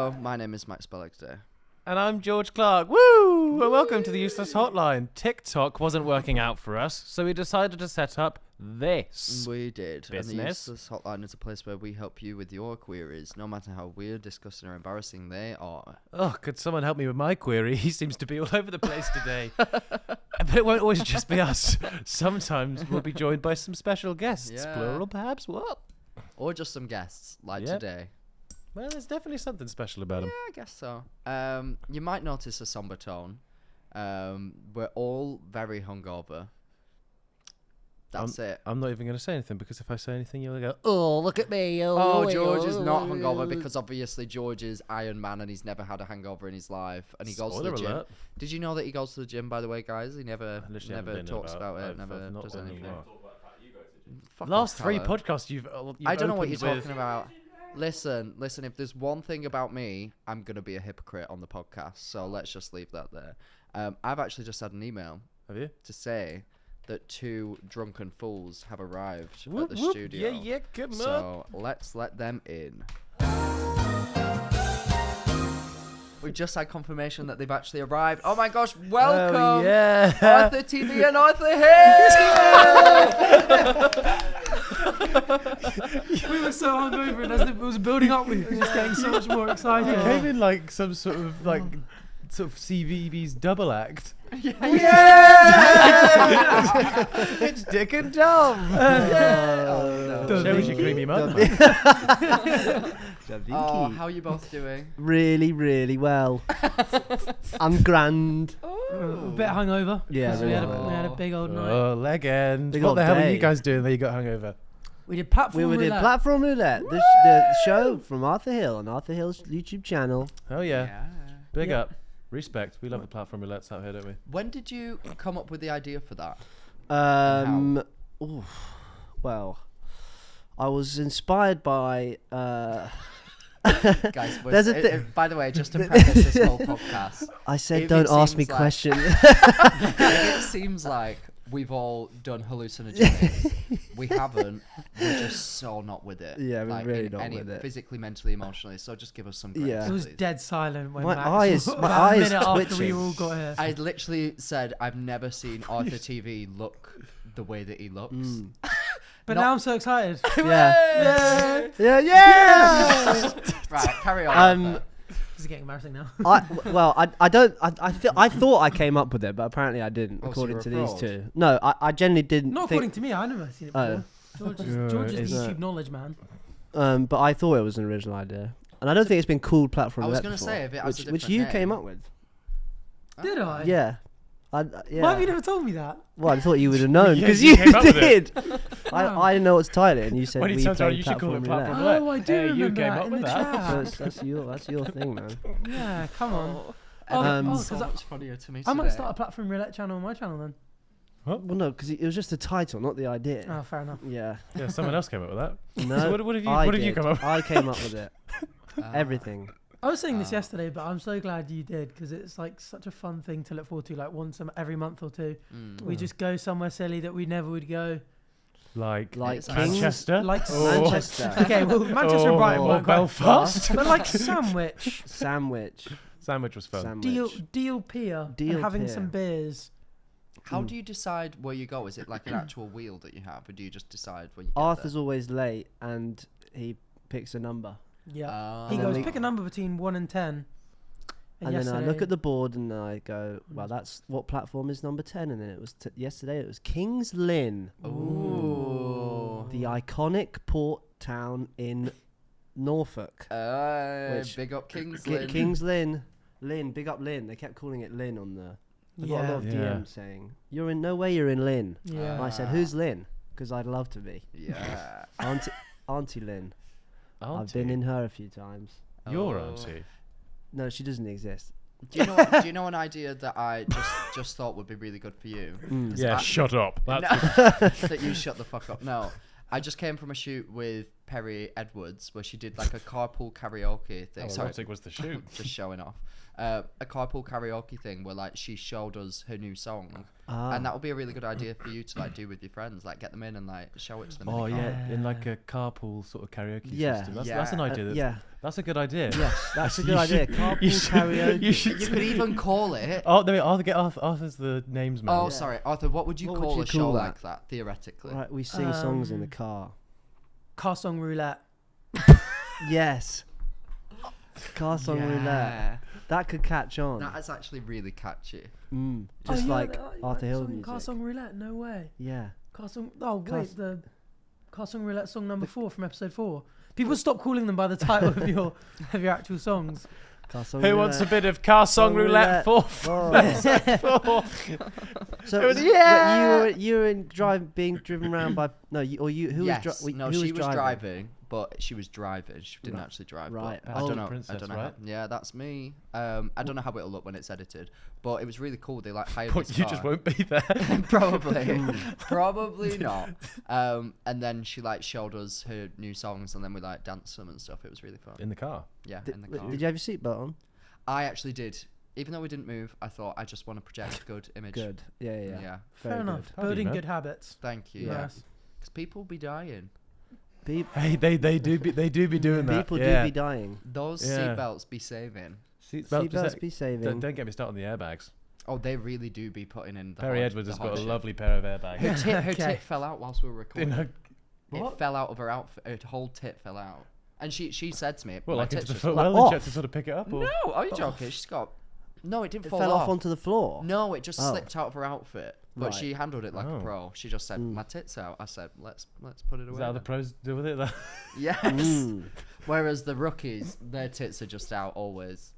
Hello, my name is Max Balegde. And I'm George Clarke. Woo! Well, welcome to the Useless Hotline. TikTok wasn't working out for us, so we decided to set up this. We did. Business. And the Useless Hotline is a place where we help you with your queries, no matter how weird, disgusting, or embarrassing they are. Oh, could someone help me with my query? He seems to be all over the place today. But it won't always just be us. Sometimes we'll be joined by some special guests. Yeah. Plural, perhaps? What? Or just some guests, like Yep. today. Well, there's definitely something special about Yeah, them. I guess so. You might notice a somber tone. We're all very hungover. That's it. I'm not even going to say anything, because if I say anything, you'll go, oh, look at me. Oh, George is not hungover because obviously George is Iron Man and he's never had a hangover in his life, and he goes to the gym. Alert. Did you know that he goes to the gym, by the way, guys? He never literally haven't been talks about- about it, I've never not does done anything. anymore. Fuck Last off, 3 Callum. podcasts you've I don't know what you're opened with. talking about. Listen, if there's one thing about me, I'm going to be a hypocrite on the podcast, so let's just leave that there. I've actually just had an email Have you? to say that 2 drunken fools have arrived Whoop, at the whoop. studio. Yeah, come on. So let's let them in. We've just had confirmation that they've actually arrived. Oh my gosh, welcome! Oh, yeah. Arthur TV and Arthur Hill! We were so hungover, and as it was building up, we were just getting so much more excited. It came in like some sort of CBeebies double act. It's Dick and Dom. Shows you creamy mud. Oh, how are you both doing? Really, really well. I'm grand. A bit hungover. Yeah, 'cause we had a big old night. Oh, legend. Big What old the hell were day. you guys doing that you got hungover? We did platform We did roulette. Platform Roulette, the show from Arthur Hill on Arthur Hill's YouTube channel. Oh, yeah. Big Yeah. up. Respect. We love the platform roulettes out here, don't we? When did you come up with the idea for that? Well, I was inspired by. Guys, There's a by the way, just to preface this whole podcast, I said, It don't ask me seems like- questions. it seems like we've all done hallucinogens. We haven't. We're just so not with it. Yeah, we're like, really in not any with it. physically, mentally, emotionally. So just give us some grace, Yeah. It was please. dead silent when My Max eyes- my about eyes a minute after we twitching. all got here. I literally said I've never seen Arthur TV look the way that he looks. But not- now I'm so excited. Yeah. Yeah. Right, carry on. Arthur. This is getting embarrassing now. I thought I came up with it, but apparently I didn't, Oh, so according you're to a these fraud. two. No, I genuinely didn't Not think. according to me. I've never seen it Oh. before. Yeah, George is it's- the YouTube knowledge man. But I thought it was an original idea, and I don't think it's been called Platform I was Roulette gonna before, say, if it has a which different you name. came up with. Did I? Yeah. Why have you never told me that? Well, I thought you would have known Yeah, because you you came up with did. Wow. I didn't know what to title it, and you said When he we turns around, played you should call it Platform Platform Roulette. Oh, I do Hey, you remember came that up in with the that. chat. That's your thing, man. Yeah, come on. So much funnier to me I might today. start a platform roulette channel on my channel then. Well, no, because it was just the title, not the idea. Oh, fair enough. Yeah. Yeah, someone else came up with that. No. So what have you? I What have you did. come up with? I came up with it. Ah. Everything. I was saying this yesterday, but I'm so glad you did because it's like such a fun thing to look forward to. Like every month or two, we just go somewhere silly that we never would go. Like Kings? Manchester, Like Manchester. Okay, well Manchester and Brighton or weren't quite Belfast. far, but like Sandwich, Sandwich. Sandwich was fun. Deal Pier, Deal and having Pier. some beers. How do you decide where you go? Is it like an actual wheel that you have, or do you just decide when you get Arthur's always late, and he picks a number. Yeah, there? he And then goes we- pick a number between 1 and 10. And then I look at the board and I go, well, that's what platform is number 10. And then it was yesterday. It was King's Lynn, Ooh. the iconic port town in Norfolk. Which- Big up Kings Lynn. King's Lynn, big up Lynn. They kept calling it Lynn on the. I got a lot of Yeah. DMs saying, "You're in no way. You're in Lynn." Yeah. And I said, "Who's Lynn?" Because I'd love to be. Yeah. Auntie Lynn. I've Auntie. been in her a few times. Your Oh. auntie. No, she doesn't exist. Do you know an idea that I just thought would be really good for you? Yeah, I- shut up. That's No, that you shut the fuck up. No, I just came from a shoot with Perry Edwards where she did like a carpool karaoke thing. how Sorry, erotic was the shoot. just showing off. A carpool karaoke thing where like she showed us her new song, and that would be a really good idea for you to like do with your friends. Like get them in and like show it to them. Oh in the car. yeah, in like a carpool sort of karaoke Yeah. system. That's an idea. yeah. That's a good idea. Yes, that's a You good idea. should- Carpool you should- karaoke. You could even call it. Oh, no, Arthur's the names man. Oh, sorry, Arthur. What would you What would call you a show call that? like that theoretically? Right, we sing songs in the car. Car song roulette. Yes. Car song roulette. That could catch on. That is actually really catchy. Just like Arthur Arthur Hill Car music. song roulette. No way. Yeah. Car song. Oh Car wait, the car song roulette song number 4 from episode 4. People stop calling them by the title of your actual songs. Car song Who wants a roulette. bit of car song roulette? Oh. So It was- but you were being driven around by who Yes. No, who she was driving? driving, but she was driving. She didn't actually drive. but Right. I don't know. Princess, I don't know. right? Yeah, that's me. I don't know how it'll look when it's edited, but it was really cool. They like hired But this you car. just won't be there. Probably not. And then she like showed us her new songs, and then we like danced them and stuff. It was really fun. In the car. Yeah, in the car. Did you have your seatbelt on? I actually did. Even though we didn't move, I thought I just want to project a good image. Good. Yeah. Yeah. Fair Very enough. How do you Building know? good habits. Thank you. Yeah. Yes. Because people will be dying. Good. Hey, they do be doing that. People yeah. do be dying. Those Yeah. seatbelts be saving. Seatbelts be saving. Don't get me started on the airbags. Oh, they really do be putting in the Perry hard- Edwards the has got a hardship. lovely pair of airbags. Her Okay. tit fell out whilst we were recording. In her, It fell out of her outfit. Her whole tit fell out. And she said to me, well, my like into tits the just- foot like well, and she had off. to sort of pick it up. Or? No, are you joking? She's got... No, it didn't It fall fell off. off onto the floor. No, it just Oh. slipped out of her outfit. But Right. she handled it like Oh. a pro. She just said, my tit's out. I said, let's put it away. Is that how the then." pros deal with it? That- Yes. Mm. Whereas the rookies, their tits are just out always.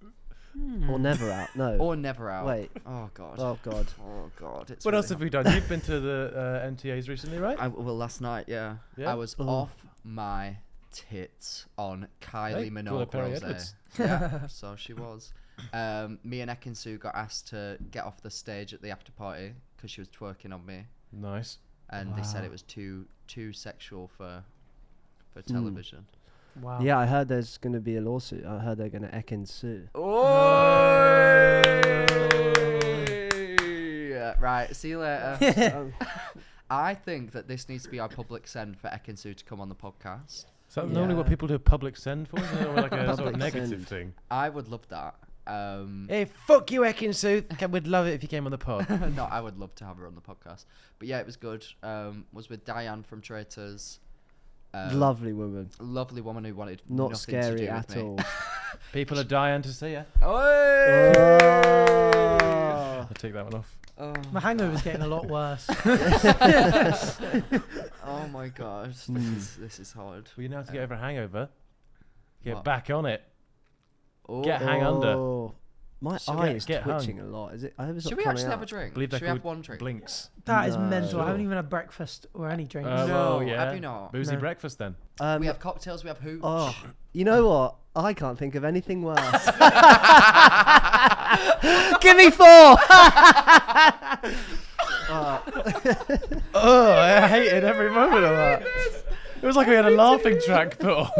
Or never out. No. Or never out. Wait. Oh, God. Oh God. Oh, God. It's What really else have we done? You've been to the NTAs recently, right? well, last night, yeah. Yeah? I was Oh. off my tits on Kylie Hey, call her Minogue Perry rose. Edwards. Yeah, so she was. Me and Ekin-Su got asked to get off the stage at the after party because she was twerking on me, Nice. and they said Wow. it was too sexual for television. Wow. Yeah, I heard there's going to be a lawsuit. I heard they're going to Ekin-Su. Right, see you later. I think that this needs to be our public send for Ekin-Su to come on the podcast. Is that normally what Yeah. people do public send for? Is it like a sort of Public negative send. thing? I would love that. Hey, fuck you, Ekin-Su. We'd love it if you came on the pod. No, I would love to have her on the podcast. But yeah, it was good. Was with Diane from Traitors. Lovely woman. Lovely woman who wanted Not nothing to scary do at with me. all. People are dying to see you. Oh! I'll take that one off. Oh, My hangover's getting a lot worse. oh my god, this is hard. Well, you know how to get over a hangover. Get What? back on it. Oh. Get hang under. Oh, my Should eye get- is get hung. twitching a lot. Is it? I hope it's Should not we coming actually have out. a drink? Believe Should they're we have called one drink? Blinks. That is No. mental. I haven't Sure. even had breakfast or any drinks. No, Well, yeah. have you not? Boozy No. breakfast then. We have cocktails, we have hooch. Oh, you know what? I can't think of anything worse. Give me 4. Oh, I hated every moment of that. It was like we had a laughing track put on.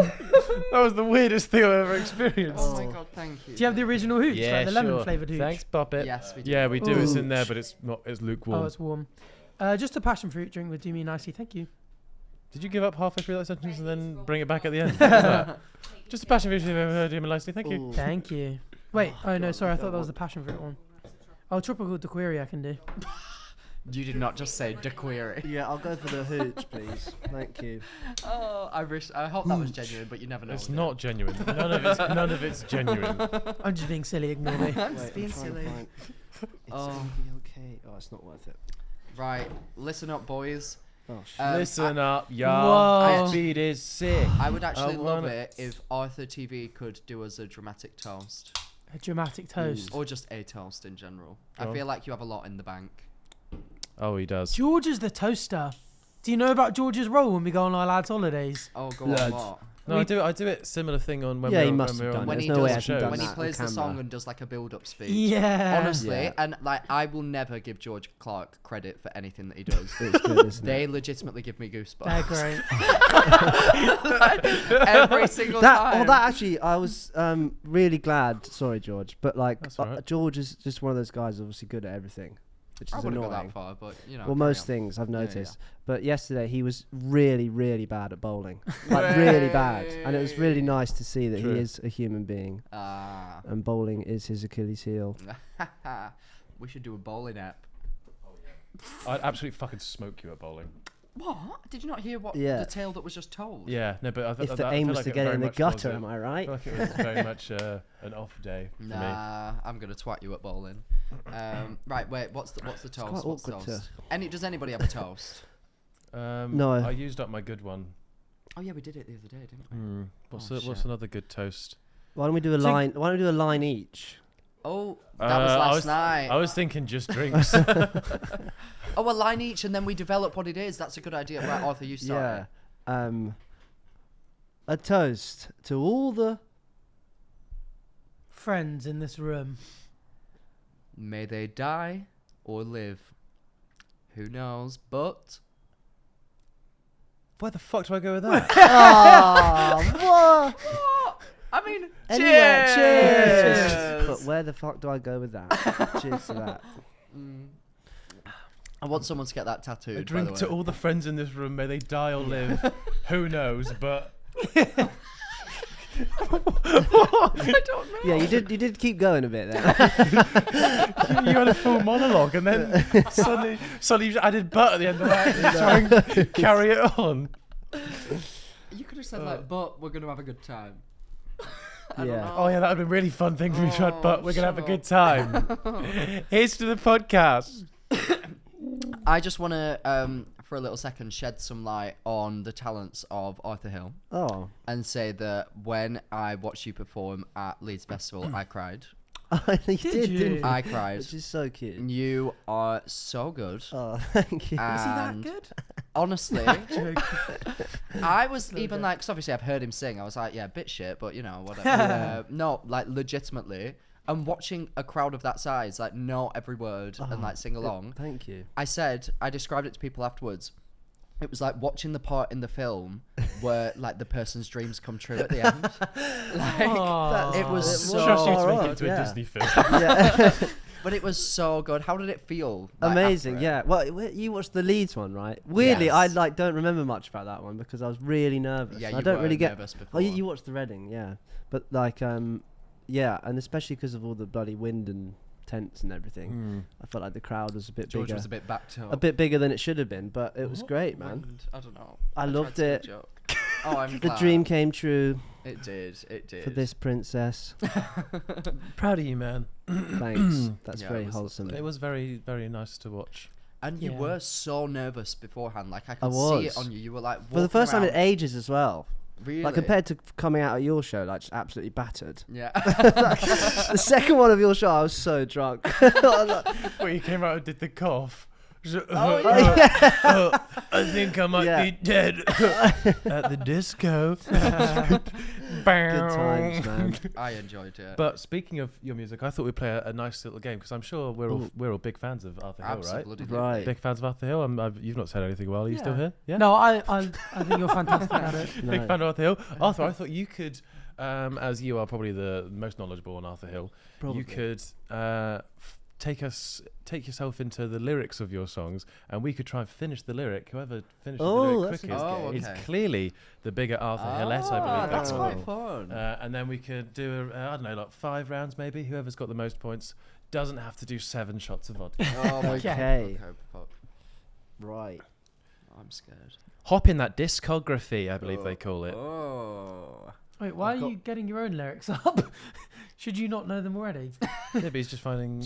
That was the weirdest thing I've ever experienced. Oh my god, thank you. Do you have the original hooch? Yeah, Like the lemon sure. flavoured hooch? Thanks, Poppet. Yes, we do. Yeah, we do. It's in there, Ooch. but it's not as lukewarm. Oh, it's warm. Just a passion fruit drink would do me nicely. Thank you. Did you give up halfway through that sentence and then bring it back at the end? What was that? Just a passion fruit drink, do me nicely. Thank you. Thank you. Wait. Oh no, sorry. I thought that was the passion fruit one. Oh, tropical daiquiri I can do. You did not just say daiquiri. Yeah, I'll go for the hooch, please. Thank you. Oh, I hope that was genuine, but you never know. It's with it. not genuine. None of it's genuine. I'm just being silly. Ignore me. I'm Wait, just being I'm trying to silly. find- It's Oh. gonna be okay. Oh, it's not worth it. Right, listen up, boys. Oh, shit. Listen up, y'all. Whoa. My speed is sick. I would actually love wanna- it if Arthur TV could do us a dramatic toast. A dramatic toast. Or just a toast in general. Go I on. feel like you have a lot in the bank. Oh, he does. George is the toaster. Do you know about George's role when we go on our lads' holidays? Oh, go Lads. on, what? No, I do it similar thing on when Yeah, we're he on, must when have we're done on When There's he no way does, I can shows. done when he that on plays the camera. song and does like a build-up speech. Yeah. Honestly, Yeah. and like I will never give George Clarke credit for anything that he does. It's good, isn't They it? legitimately give me goosebumps. They're great. Every single That, time. that actually, I was really glad. Sorry, George, but like That's all right. George is just one of those guys, obviously good at everything. which I is wouldn't annoying. go that far, but you know. Well, carry most on. things I've Yeah, noticed. But yesterday he was really, really bad at bowling. Like really bad. And it was really nice to see that True. he is a human being. Ah. And bowling is his Achilles heel. We should do a bowling app. I'd absolutely fucking smoke you at bowling. What? Did you not hear what Yeah. the tale that was just told? Yeah, no, but I If the aim was to get it in the gutter, am I I right? feel like it was very much an off day for me. Nah, I'm gonna twat you at bowling. Right, wait. What's the toast? quite What's the awkward toast? Does anybody have a toast? No. I used up my good one. Oh yeah, we did it the other day, didn't we? What's Oh, what's shit. another good toast? Why don't we do a line? Why don't we do a line each? Oh, that was last night. I was thinking just drinks. Oh, a line each, and then we develop what it is. That's a good idea. Right, Arthur, you start. Yeah. A toast to all the Friends in this room. May they die or live. Who knows? But Where the fuck do I go with that? what? I mean, Anyway, cheers. cheers. But where the fuck do I go with that? Cheers to that. I want someone to get that tattooed. A drink by the to way. all the friends in this room. May they die or live. Who knows? But I don't know. Yeah, you did keep going a bit there. you had a full monologue, and then suddenly you just added butt at the end of that to try and carry it on. You could have said like, but we're gonna have a good time. I Yeah. don't know. Oh yeah, that would be a really fun thing for me to add, but we're gonna have a shut good time. Here's to the podcast. I just want to, for a little second, shed some light on the talents of Arthur Hill Oh. and say that when I watched you perform at Leeds Festival, I cried. You Did did, you? didn't you? I cried. Which is so cute. You are so good. Oh, thank you. Is he that And good? honestly, I was even like, cause obviously I've heard him sing. I was like, yeah, bit shit, but you know, whatever. No, like legitimately. And watching a crowd of that size, like know every word and like sing along. Thank you. I described it to people afterwards. It was like watching the part in the film where like the person's dreams come true at the end. Like it was so Trust you to make alright, it into yeah. a Disney film. Yeah. but it was so good. How did it feel? Like, Amazing, after it? yeah. Well, you watched the Leeds one, right? Weirdly, I Yes. like don't remember much about that one because I was really nervous. Yeah, I you don't were really get. nervous Oh, before. you watched the Reading, yeah. But like, yeah, and especially because of all the bloody wind and tents and everything, I felt like the crowd was a bit George bigger. was a bit backed up. A bit bigger than it should have been, but it was great, man. And I don't know. I tried loved to do a it. joke. Oh, I'm The glad. dream came true It did. It did. for this princess. Proud of you, man. Thanks. That's Yeah, it very was wholesome. It was very, very nice to watch. And you Yeah. were so nervous beforehand. Like I could I see it was. on you. You were like For the first time in around. ages as well. Really? Like compared to coming out of your show, like just absolutely battered. Yeah. The second one of your show, I was so drunk. Where you came out and did the cough. Oh, I think I might Yeah. be dead at the disco. Good times, man. I enjoyed it. But speaking of your music, I thought we'd play a nice little game because I'm sure we're all big fans of Arthur Hill, right? Absolutely. Right. Big fans of Arthur Hill. You've not said anything well. Are you still Yeah. here? Yeah. No, I think you're fantastic at it. Big No. fan of Arthur Hill. Arthur, I thought you could, as you are probably the most knowledgeable on Arthur Hill, Probably. you could take yourself into the lyrics of your songs, and we could try and finish the lyric. Whoever finishes the lyric that's a quickest good game. is Okay. clearly the bigger Arthur Hillette, I believe. That's Oh. quite fun. And then we could do, I don't know, like 5 rounds maybe. Whoever's got the most points doesn't have to do 7 shots of vodka. Oh my god. Okay. Fuck. Right. I'm scared. Hop in that discography, I believe they call it. Oh. Wait, why I've are you getting your own lyrics up? Should you not know them already? Yeah, but he's just finding...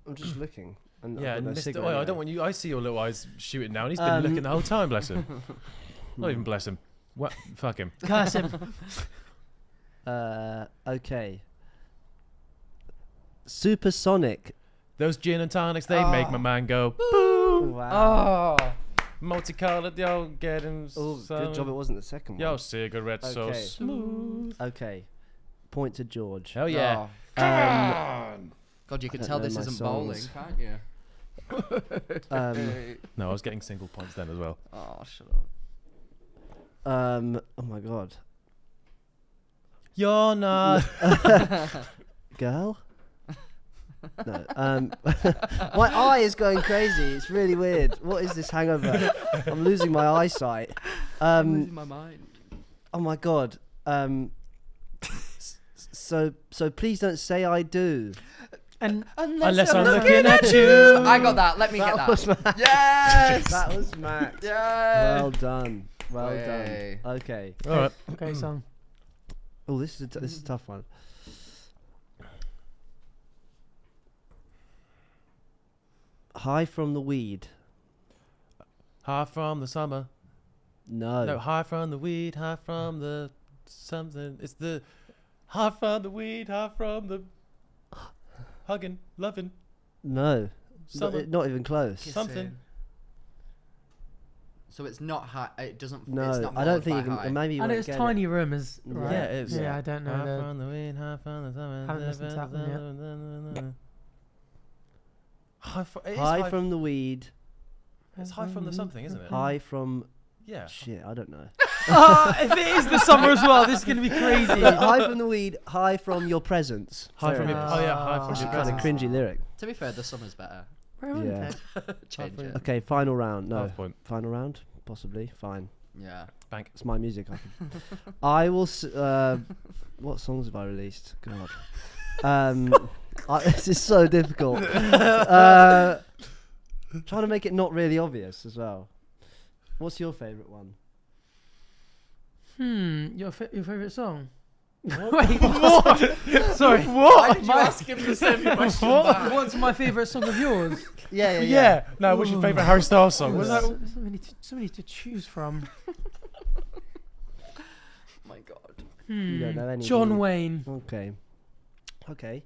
I'm just looking. And Yeah, I've got no Mr. cigarette Oh, I yet. don't want you... I see your little eyes shooting now, and he's been looking the whole time, bless him. Not even bless him. What? Fuck him. Curse him. Okay. Supersonic. Those gin and tonics, they make my man go... Wow. Oh. Multicolored, yo, get him Oh, good job it wasn't the second one. Yo, cigarette so Okay. smooth. Okay. Point to George. Hell yeah. God, you can I tell don't this know my isn't bowling, songs. can't you? No, I was getting single points then as well. Oh, shut up. Oh my god. You're not... Girl? No. My eye is going crazy. It's really weird. What is this hangover? I'm losing my eyesight. I'm losing my mind. Oh my god. So please don't say I do. And Unless I'm looking at you. I got that. Let me get that. Was Max. Yes. That was Max. Yeah. Well done. Well Way. done. Okay. All right. great song. Oh, this is a tough one. High from the weed. High from the summer. No. No, high from the weed, high from the something. It's the high from the weed, high from the hugging, loving, No. summer, Not even close. something. So it's not high. It doesn't. No, it's not I don't followed think you by can. high. Maybe you And won't it's get Tiny Room is Yeah. right. Yeah, it is. Yeah, I don't know. High The, from the weed, high from the summer. Haven't listened to that one it. High from the weed. It's high from the something, isn't it? High from. Yeah. Shit, I don't know. If it is the summer as well, this is going to be crazy. High from the weed. High from your presence. High from There your. it is. Oh yeah, high from That's your Kind of presence. cringy lyric. To be fair, the summer's better. Romantic. Change from- it. Okay, final round. No, Half point. final round. Possibly. Fine. Yeah. Bank. It's my music. I will. What songs have I released? God. This is so difficult. Trying to make it not really obvious as well. What's your favourite one? Your favourite song? Wait, what? Sorry. Why did you ask him the same question back? What's my favourite song of yours? Yeah. No, what's your favourite Harry Styles song? Was that? So many to choose from. My God. You don't know any. John Wayne. Okay.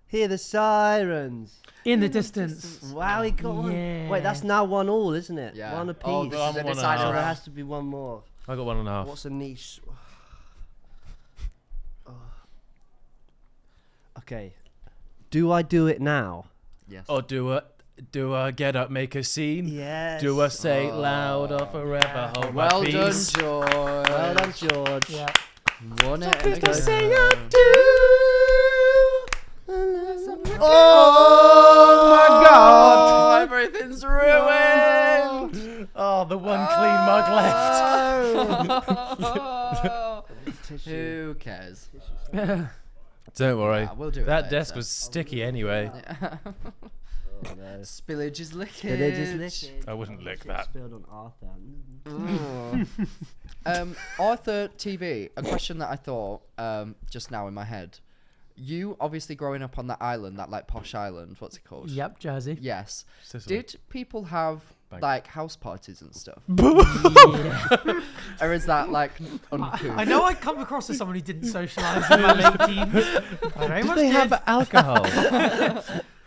Hear the sirens. In the distance. Wow, he got one. Yeah. Wait, that's now 1-1, isn't it? Yeah. One apiece. Oh, this is a I'm 1.5. decider So there round. has to be one more. I got 1.5. What's a niche? Okay. Do I do it now? Yes. Or do I get up, make a scene? Yes. Do I say it loud or forever hold Well my done, peace? George. Well done, George. Yeah. Won it. Please don't again. say I do. Oh my Oh, everything's ruined. Oh, the one clean mug left. Who cares? Don't worry. Nah, we'll do it That later. desk was sticky anyway. Oh, no. Spillage is lickage. Did they just lick it? I wouldn't lick Shit that. spilled on Arthur. Arthur TV, a question that I thought just now in my head. You obviously growing up on that island, that like posh island, what's it called? Yep, Jersey. Yes. Sicily. Did people have Bank. like house parties and stuff? Yeah. Or is that like uncouth? I know I come across as someone who didn't socialise in my late teens. I very Did much they did. have alcohol?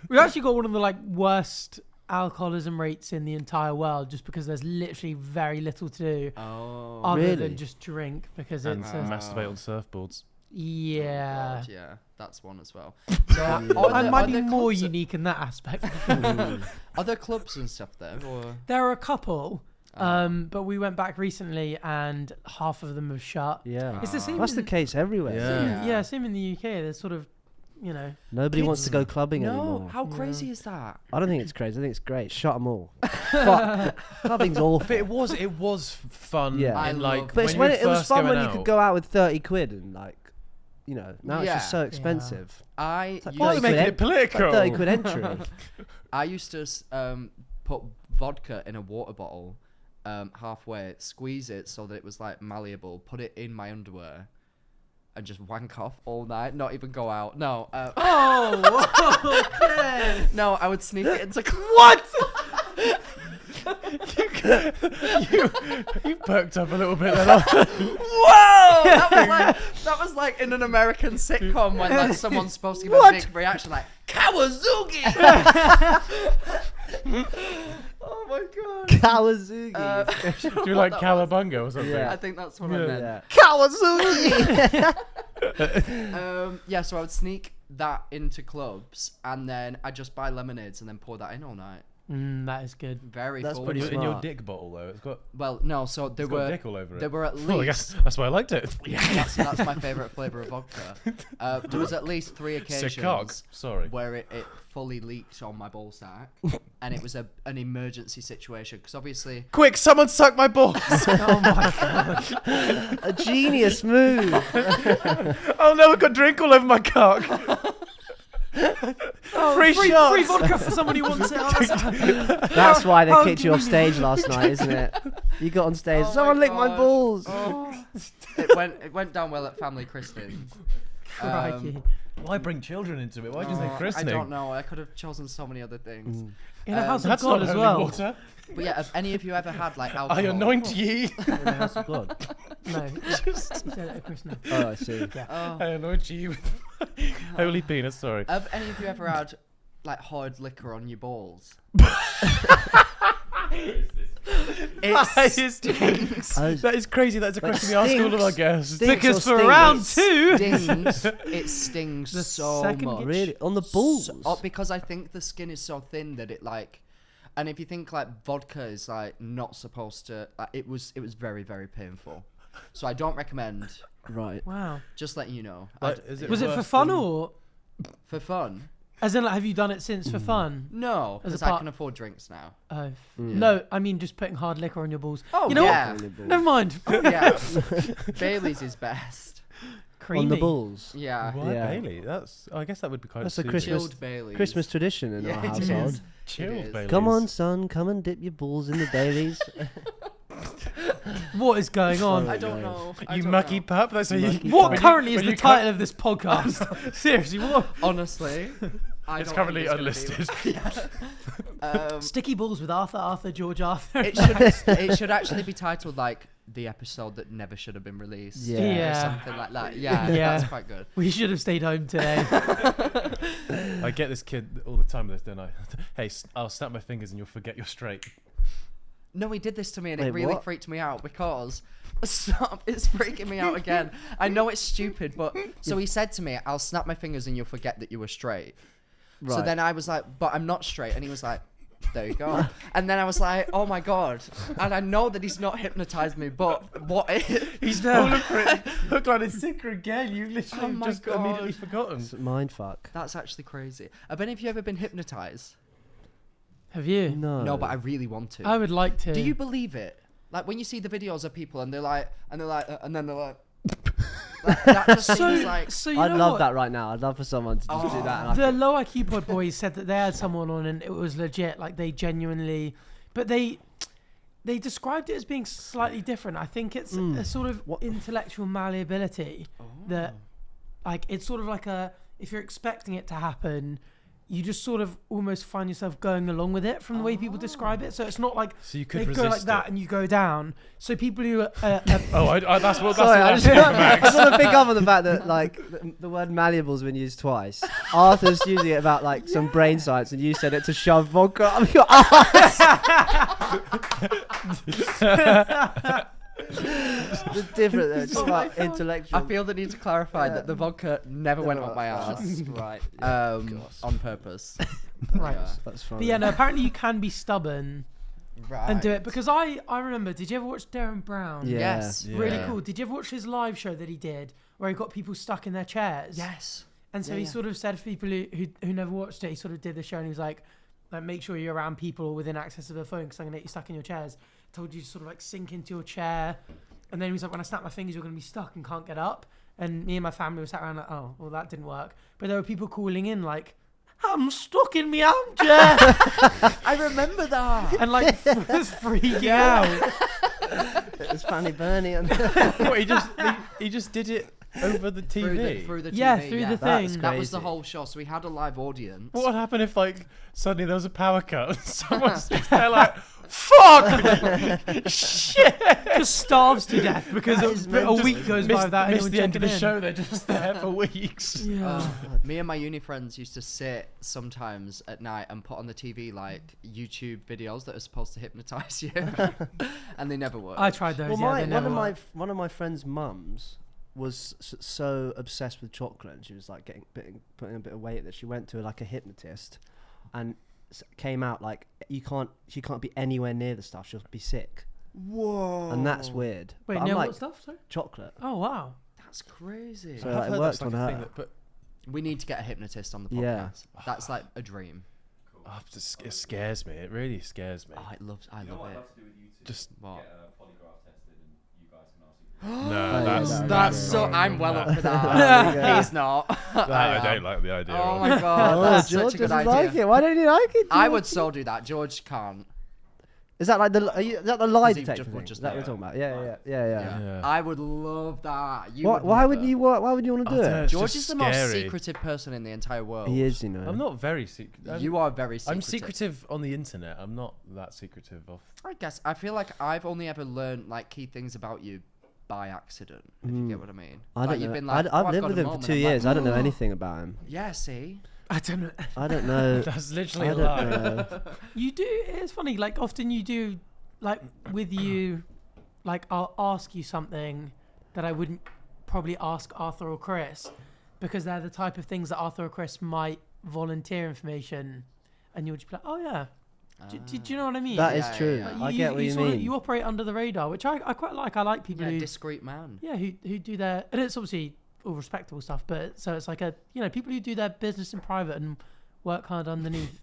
We actually got one of the like worst alcoholism rates in the entire world, just because there's literally very little to do Oh. other Really? than just drink, because And it's masturbate on surfboards. yeah. God, yeah, that's one as well. So, I might be more unique in that aspect. Are there clubs and stuff there? Or? There are a couple, but we went back recently and half of them have shut. Yeah. It's the same. That's the case everywhere. Yeah. Yeah, same in the UK. There's sort of, you know. Nobody wants to go clubbing No, anymore. how crazy is that? I don't think it's crazy. I think it's great. Shut them all. Fuck. Clubbing's awful. But it was fun. Yeah. I in, love like, But it's when when you it was first fun going when you out. could go out with 30 quid and like, you know, now it's just so Yeah. expensive. I like used, Why are we 30 quid making en- it political? 30 quid entry. I used to put vodka in a water bottle halfway, squeeze it so that it was like malleable, put it in my underwear, and just wank off all night, not even go out. No. Oh, okay. No, I would sneak it into What? You perked up a little bit then. Whoa! That was like in an American sitcom when like someone's supposed to give a big reaction like Kawazuki. Oh my god. Kawazuki. Do you like cowabunga or something? Yeah. I think that's what I Yeah. meant. Yeah. Kawazuki. Yeah, so I would sneak that into clubs and then I'd just buy lemonades and then pour that in all night. That is good. Very That's full. pretty In your smart. dick bottle though, it's got. Well, no. So there It's got were dick all over it. there were at Well, I guess least that's why I liked it. that's my favourite flavour of vodka. There was at least 3 Cock. occasions Sorry. where it fully leaked on my ball sack, and it was an emergency situation because obviously Quick, someone suck my balls! Oh my god. A genius move. Oh no, I've got drink all over my cock. Free shots. Free vodka for someone who wants it. Oh, That's why they How kicked you off convenient. stage last night, isn't it? You got on stage. Oh Someone my licked my God. balls. it went down well at family christenings. crikey. Why bring children into it? Why just say I christening? don't know. I could have chosen so many other things. In a house of That's God not as holy well. water. But yeah, have any of you ever had like alcohol? I anoint ye. In the house of God. No. He said it at Christmas. Oh, I see. Oh. I anoint ye with holy penis. Sorry. Have any of you ever had like hard liquor on your balls? It stinks. That is crazy. That's a That question we ask all of our stinks. guests. Stinks Because or for stinks? round 2, Stings. It stings The so second much. gets- Really? On the balls? Because I think the skin is so thin that it like, and if you think like vodka is like not supposed to, it was very very painful. So I don't recommend. Right. wow. Just letting you know. Like, is Was it for worse fun than- or For fun? as in like have you done it since for fun? No, As a because I part- can afford drinks now. Oh. No, I mean just putting hard liquor on your balls. Oh you know yeah, what? Never mind. yeah. Bailey's is best. Creamy. On the balls. Yeah. Why Yeah. Bailey? I guess that would be quite. That's a suited. Christmas- Chilled Bailey's. Christmas tradition in Yeah, our it household. is. Chilled It is. Baileys. Come on, son. Come and dip your balls in the Baileys. What is going on? I don't know. I You don't mucky know. pup. That's how you. Mucky What When currently is when the you title of this podcast? Seriously, what? Honestly, I It's don't currently think it's gonna unlisted. be- Sticky balls with Arthur, George Arthur. it should actually be titled like the episode that never should have been released. Yeah. Or Yeah. something like that. Yeah, Yeah. that's quite good. We should have stayed home today. I get this kid all the time with this, don't I? Hey, I'll snap my fingers and you'll forget you're straight. No, he did this to me and it Wait, really what? freaked me out because stop, it's freaking me out again. I know it's stupid, but so he said to me, "I'll snap my fingers and you'll forget that you were straight." So Right. then I was like, "But I'm not straight," and he was like, "There you go." And then I was like, "Oh my god!" And I know that he's not hypnotized me, but what if? He's fallen for it. Hook, line, and sinker again. You Oh literally my just God. immediately forgotten. It's mind fuck. That's actually crazy. Have any of you ever been hypnotized? Have you? No. No, but I really want to. I would like to. Do you believe it? Like when you see the videos of people and they're like, and then they're like, that just seems like. So you I'd know love what? that right now. I'd love for someone to just do that. And The low IQ pod boys said that they had someone on and it was legit. Like they genuinely, but they described it as being slightly different. I think it's a sort of intellectual malleability that, like, it's sort of like if you're expecting it to happen, you just sort of almost find yourself going along with it from the way people describe it. So it's not like So you could they resist go like that it. and you go down. So people who Oh, that's what. Sorry, I That's just, what I just want to pick up on the fact that like the word malleable's been used twice. Arthur's using it about like some brain science, and you said it to shove vodka up your ass. The different, it's Oh my about God. intellectual. I feel the need to clarify that the vodka never went up my ass. Right. On purpose. right. Yeah. That's funny. But yeah, no, apparently you can be stubborn Right. and do it because I remember, did you ever watch Darren Brown? Yeah. Yes. Really Yeah. cool. Did you ever watch his live show that he did where he got people stuck in their chairs? Yes. And so Yeah, he yeah. sort of said for people who never watched it, he sort of did the show and he was like make sure you're around people or within access of a phone because I'm going to get you stuck in your chairs. Told you to sort of like sink into your chair. And then he was like, when I snap my fingers, you're going to be stuck and can't get up. And me and my family were sat around like, oh, well, that didn't work. But there were people calling in like, I'm stuck in my armchair. I remember that. And like was freaking out. It's Fanny Burney. And What, he just did it over the TV. Through the TV. Yeah, through the That's thing. That was the crazy. whole show. So we had a live audience. What would happen if like suddenly there was a power cut and someone's just there like, fuck, shit. Just starves to death because That is a mental. week goes by without missed anyone the end of the checking in. show. They're just there for weeks. Yeah. Me and my uni friends used to sit sometimes at night and put on the TV like YouTube videos that are supposed to hypnotize you, and they never worked. I tried those. well, yeah, my, they never one of my worked. one of my friend's mums was so obsessed with chocolate, and she was like putting a bit of weight that she went to like a hypnotist, and came out like she can't be anywhere near the stuff. She'll be sick. Whoa. And that's weird. Wait, But I'm no, like, what stuff? Sorry. chocolate. Oh wow. That's crazy. So I've like, it heard that's worked like on a thing her. that, but We need to get a hypnotist on the podcast. Yeah. That's like a dream. it scares me. It really scares me. Oh, I love You know what I'd it. love to do with you two? Just What? Get a polygraph tested and you guys can ask you. no, yeah, That's yeah. so. I'm well up for There you that. go. He's not. I don't like the idea. Oh of my it. god, Oh, that's George such a good doesn't idea. like it. Why don't you like it? I George? would so do that. George can't. Is that like is that the lie he detector just- thing? just- Is that what we're talking about? Yeah. Yeah. I would love that. You Why would would never. you? Why would you want to I do don't know, it? it's George just is the most scary. secretive person in the entire world. He is, you know. I'm not very secretive. You are very secretive. I'm secretive on the internet. I'm not that secretive off. I guess I feel like I've only ever learned like key things about you by accident. If you get what I mean. I Like, don't you've know. been like, I've "Oh, lived got with a him mum," for and 2 I'm like, years. I don't know anything about him. Yeah, see. I don't know. I don't know. That's literally I a don't lie. know. You do. It's funny. Like often you do, like with you, like I'll ask you something that I wouldn't probably ask Arthur or Chris, because they're the type of things that Arthur or Chris might volunteer information, and you'll just be like, oh yeah. Do you know what I mean? That is Yeah, true. yeah, Like, I get what you sort of- mean. you operate under the radar, which I quite like. I like people Yeah, who discreet man. who do their, and it's obviously all respectable stuff, but so it's like people who do their business in private and work hard underneath.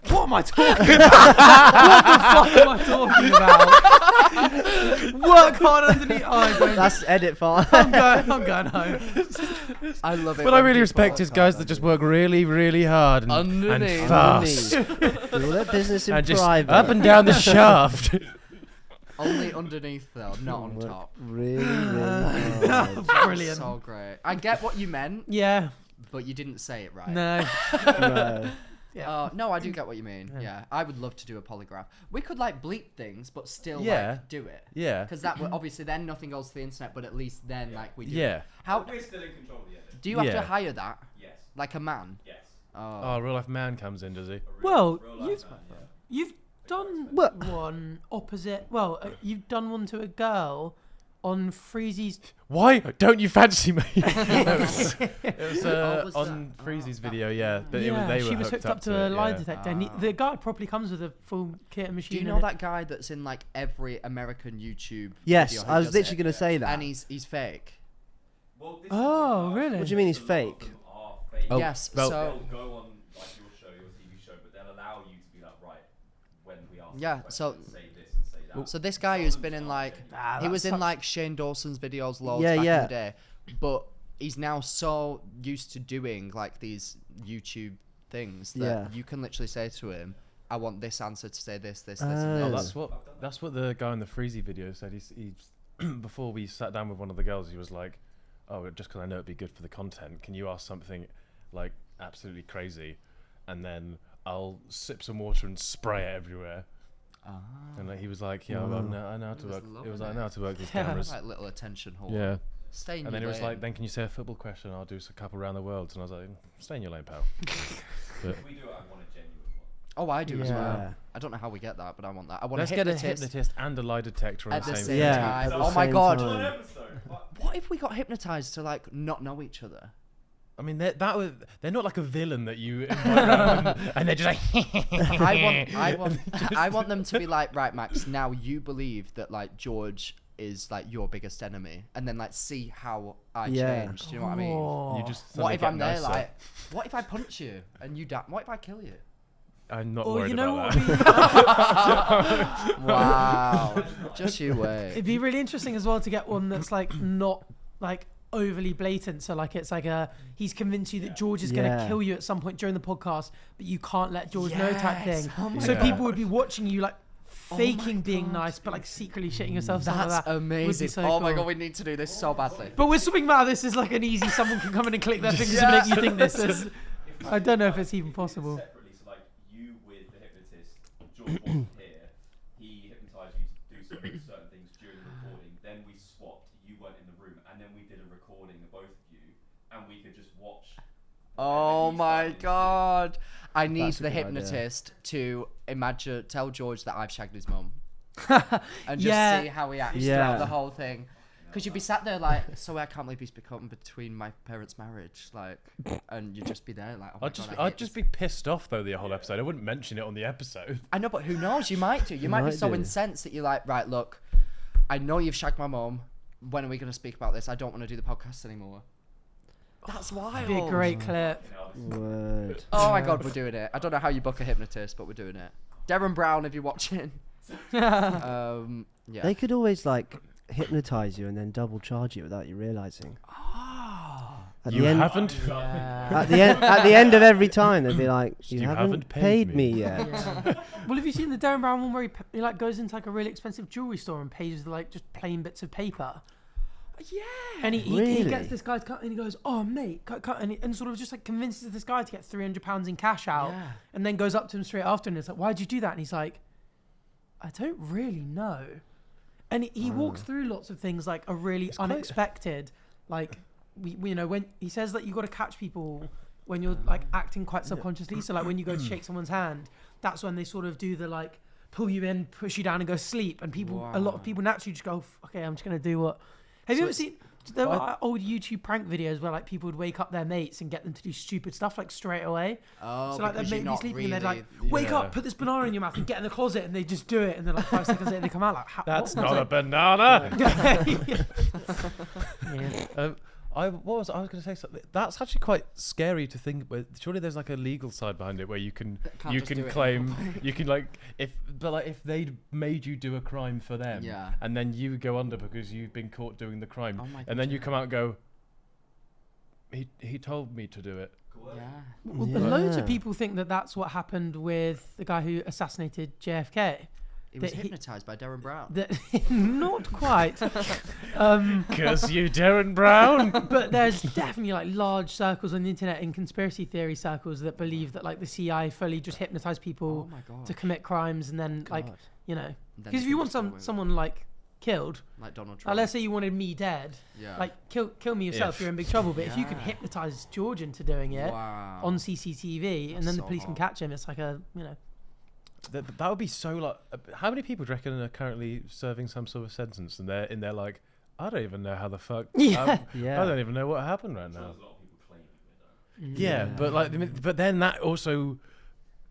What am I talking about? What the fuck am I talking about? Work hard underneath. Oh, I don't. That's edit file. I'm going home. I love it. What I when really people respect is guys that just work really, really hard and Underneath. fast. Do all their business in And just private. up and down the shaft. Only underneath though, not on Work top. Really, really hard. Brilliant. So great. I get what you meant, Yeah. but you didn't say it right. No. No. Yeah. No, I do get what you mean. Yeah, I would love to do a polygraph. We could like bleep things, but still Yeah. like do it. Yeah. Because that would obviously then nothing goes to the internet, but at least then like we do. Yeah. It. How We're still in control of the edit. do you have to Yeah. hire that Yes. like a man? Yes. Oh, real life man comes in, does he? Well, Real life you've man, yeah. you've done What? one opposite. Well, you've done one to a girl on Freezy's. Why don't you fancy me? it was was on that? Freezy's Oh, video, yeah. But they were she was hooked up to a it, lie yeah. detector, and the guy probably comes with a full kit and Do machine. you know that guy that's in like every American YouTube? Yes, video who I was does literally it? going to say that. And he's fake. Well, this Oh, is the really? What do you mean he's a lot of fake? them are fake. Oh, Yes. well- So They'll go on like your show, your TV show, but they'll allow you to be like, right, when we ask Yeah, questions, so- say this and say that. So this guy who's been in like he was in sucks. like Shane Dawson's videos loads Yeah, back in yeah. the day, but he's now so used to doing like these YouTube things that Yeah. you can literally say to him, "I want this answer to say this, this, this, Oh, and Oh, this." that's what the guy in the Freezy video said. He's before we sat down with one of the girls, he was like, "Oh, just because I know it'd be good for the content, can you ask something like absolutely crazy, and then I'll sip some water and spray it everywhere." And he was like, "Yeah, I know how to was work." It was loving like, "I it. know how to work these Yeah. cameras." Like little attention whore. Yeah. Stay in And then it your was lane. like, "Then can you say a football question? I'll do a couple around the world." And I was like, "Stay in your lane, pal." But If we do it, I want a genuine one. Oh, I do as well. Yeah. I don't know how we get that, but I want that. I want let's a get a hypnotist hypnotist and a lie detector on at the the same same. Yeah, time. at the Oh my same god! time. One episode. What if we got hypnotized to like not know each other? I mean, they're not like a villain that you invite around and they're just like. I want them to be like, right, Max. Now you believe that like George is like your biggest enemy, and then like see how I Yeah. change. Do you know what I mean? Oh. You just What suddenly if get I'm there nicer. like, what if I punch you and you die? What if I kill you? I'm not Or worried you know about what? that. Wow, just you wait. It'd be really interesting as well to get one that's like not like overly blatant. So like it's like he's convinced you that George is going to Yeah. kill you at some point during the podcast, but you can't let George know type Yes. thing. Oh my So God. people would be watching you like Oh faking my being God. nice, but like secretly shitting yourself. Stuff That's like that. Would be amazing. so Oh my cool. god, we need to do this so badly. But we're swimming out of this is like an easy. Someone can come in and click their fingers and make you think this is. I don't know if it's even possible. Separately, so like you with the hypnotist, George wasn't here. He hypnotized you to do certain things during the recording. Then we swapped. You weren't in the room, and then we did a recording of both of you, and we could just watch. Oh my god. I need That's a the good idea. hypnotist to tell George that I've shagged his mum. And just Yeah. see how he acts Yeah. throughout the whole thing. Because you'd be sat there like, so I can't believe he's become between my parents' marriage, like, and you'd just be there like, oh my God, I'd just be pissed off though the whole episode. I wouldn't mention it on the episode. I know, but who knows? You might do. You might be so do. incensed that you're like, right, look, I know you've shagged my mum. When are we going to speak about this? I don't want to do the podcast anymore. That's wild. Be a great clip. Word. Oh my God, we're doing it. I don't know how you book a hypnotist, but we're doing it. Darren Brown, if you're watching. Yeah. They could always like hypnotize you and then double charge you without you realizing. At You the end, haven't? Yeah. at the end of every time, they'd be like, "You, You haven't haven't paid paid me me." yet." Yeah. Well, have you seen the Darren Brown one where he like goes into like a really expensive jewelry store and pays with like just plain bits of paper? Yeah. And he Really? gets this guy to cut, and he goes, "Oh mate, cut," and sort of just like convinces this guy to get £300 in cash out, Yeah. and then goes up to him straight after, and it's like, "Why'd you do that?" And he's like, "I don't really know." And he walks through lots of things like are really unexpected, like we you know when he says that you got to catch people when you're like acting quite subconsciously. So like when you go to shake someone's hand, that's when they sort of do the like pull you in, push you down, and go sleep. And people, a lot of people naturally just go, "Okay, I'm just gonna do what." Have you ever seen? There were old YouTube prank videos where like people would wake up their mates and get them to do stupid stuff like straight away. Oh, So like they're because you're maybe not sleeping and they're like, really- "Wake Yeah. up, put this banana in your mouth and get in the closet," and they just do it, and then like 5 seconds later they come out like, That's what? not a banana. Yeah. I was going to say something. That's actually quite scary to think. But surely there's like a legal side behind it where you can Can't just do it in claim you can like if they made you do a crime for them, Yeah. and then you go under because you've been caught doing the crime, Oh my and then God, you yeah. come out and go, he told me to do it. Yeah. Well, Yeah. loads of people think that that's what happened with the guy who assassinated JFK. He was That he- hypnotized by Darren Brown. That not quite. Cause you, Darren Brown. But there's definitely like large circles on the internet in conspiracy theory circles that believe that like the CIA fully just hypnotized people Oh my God. to commit crimes, and then like God. you know, Then because if they you can want just go away. someone like killed, Like Donald Trump. let's say you wanted me dead, Yeah. like kill me yourself, If. you're in big trouble. But if you can Yeah. hypnotize George into doing it Wow. on CCTV, and That's then the so police can hot. catch him, it's like a That would be so like. How many people do you reckon are currently serving some sort of sentence, and they're in there like, I don't even know how the fuck. Yeah. Yeah. I don't even know what happened right now. There's a lot of people claiming it. Yeah, but like, but then that also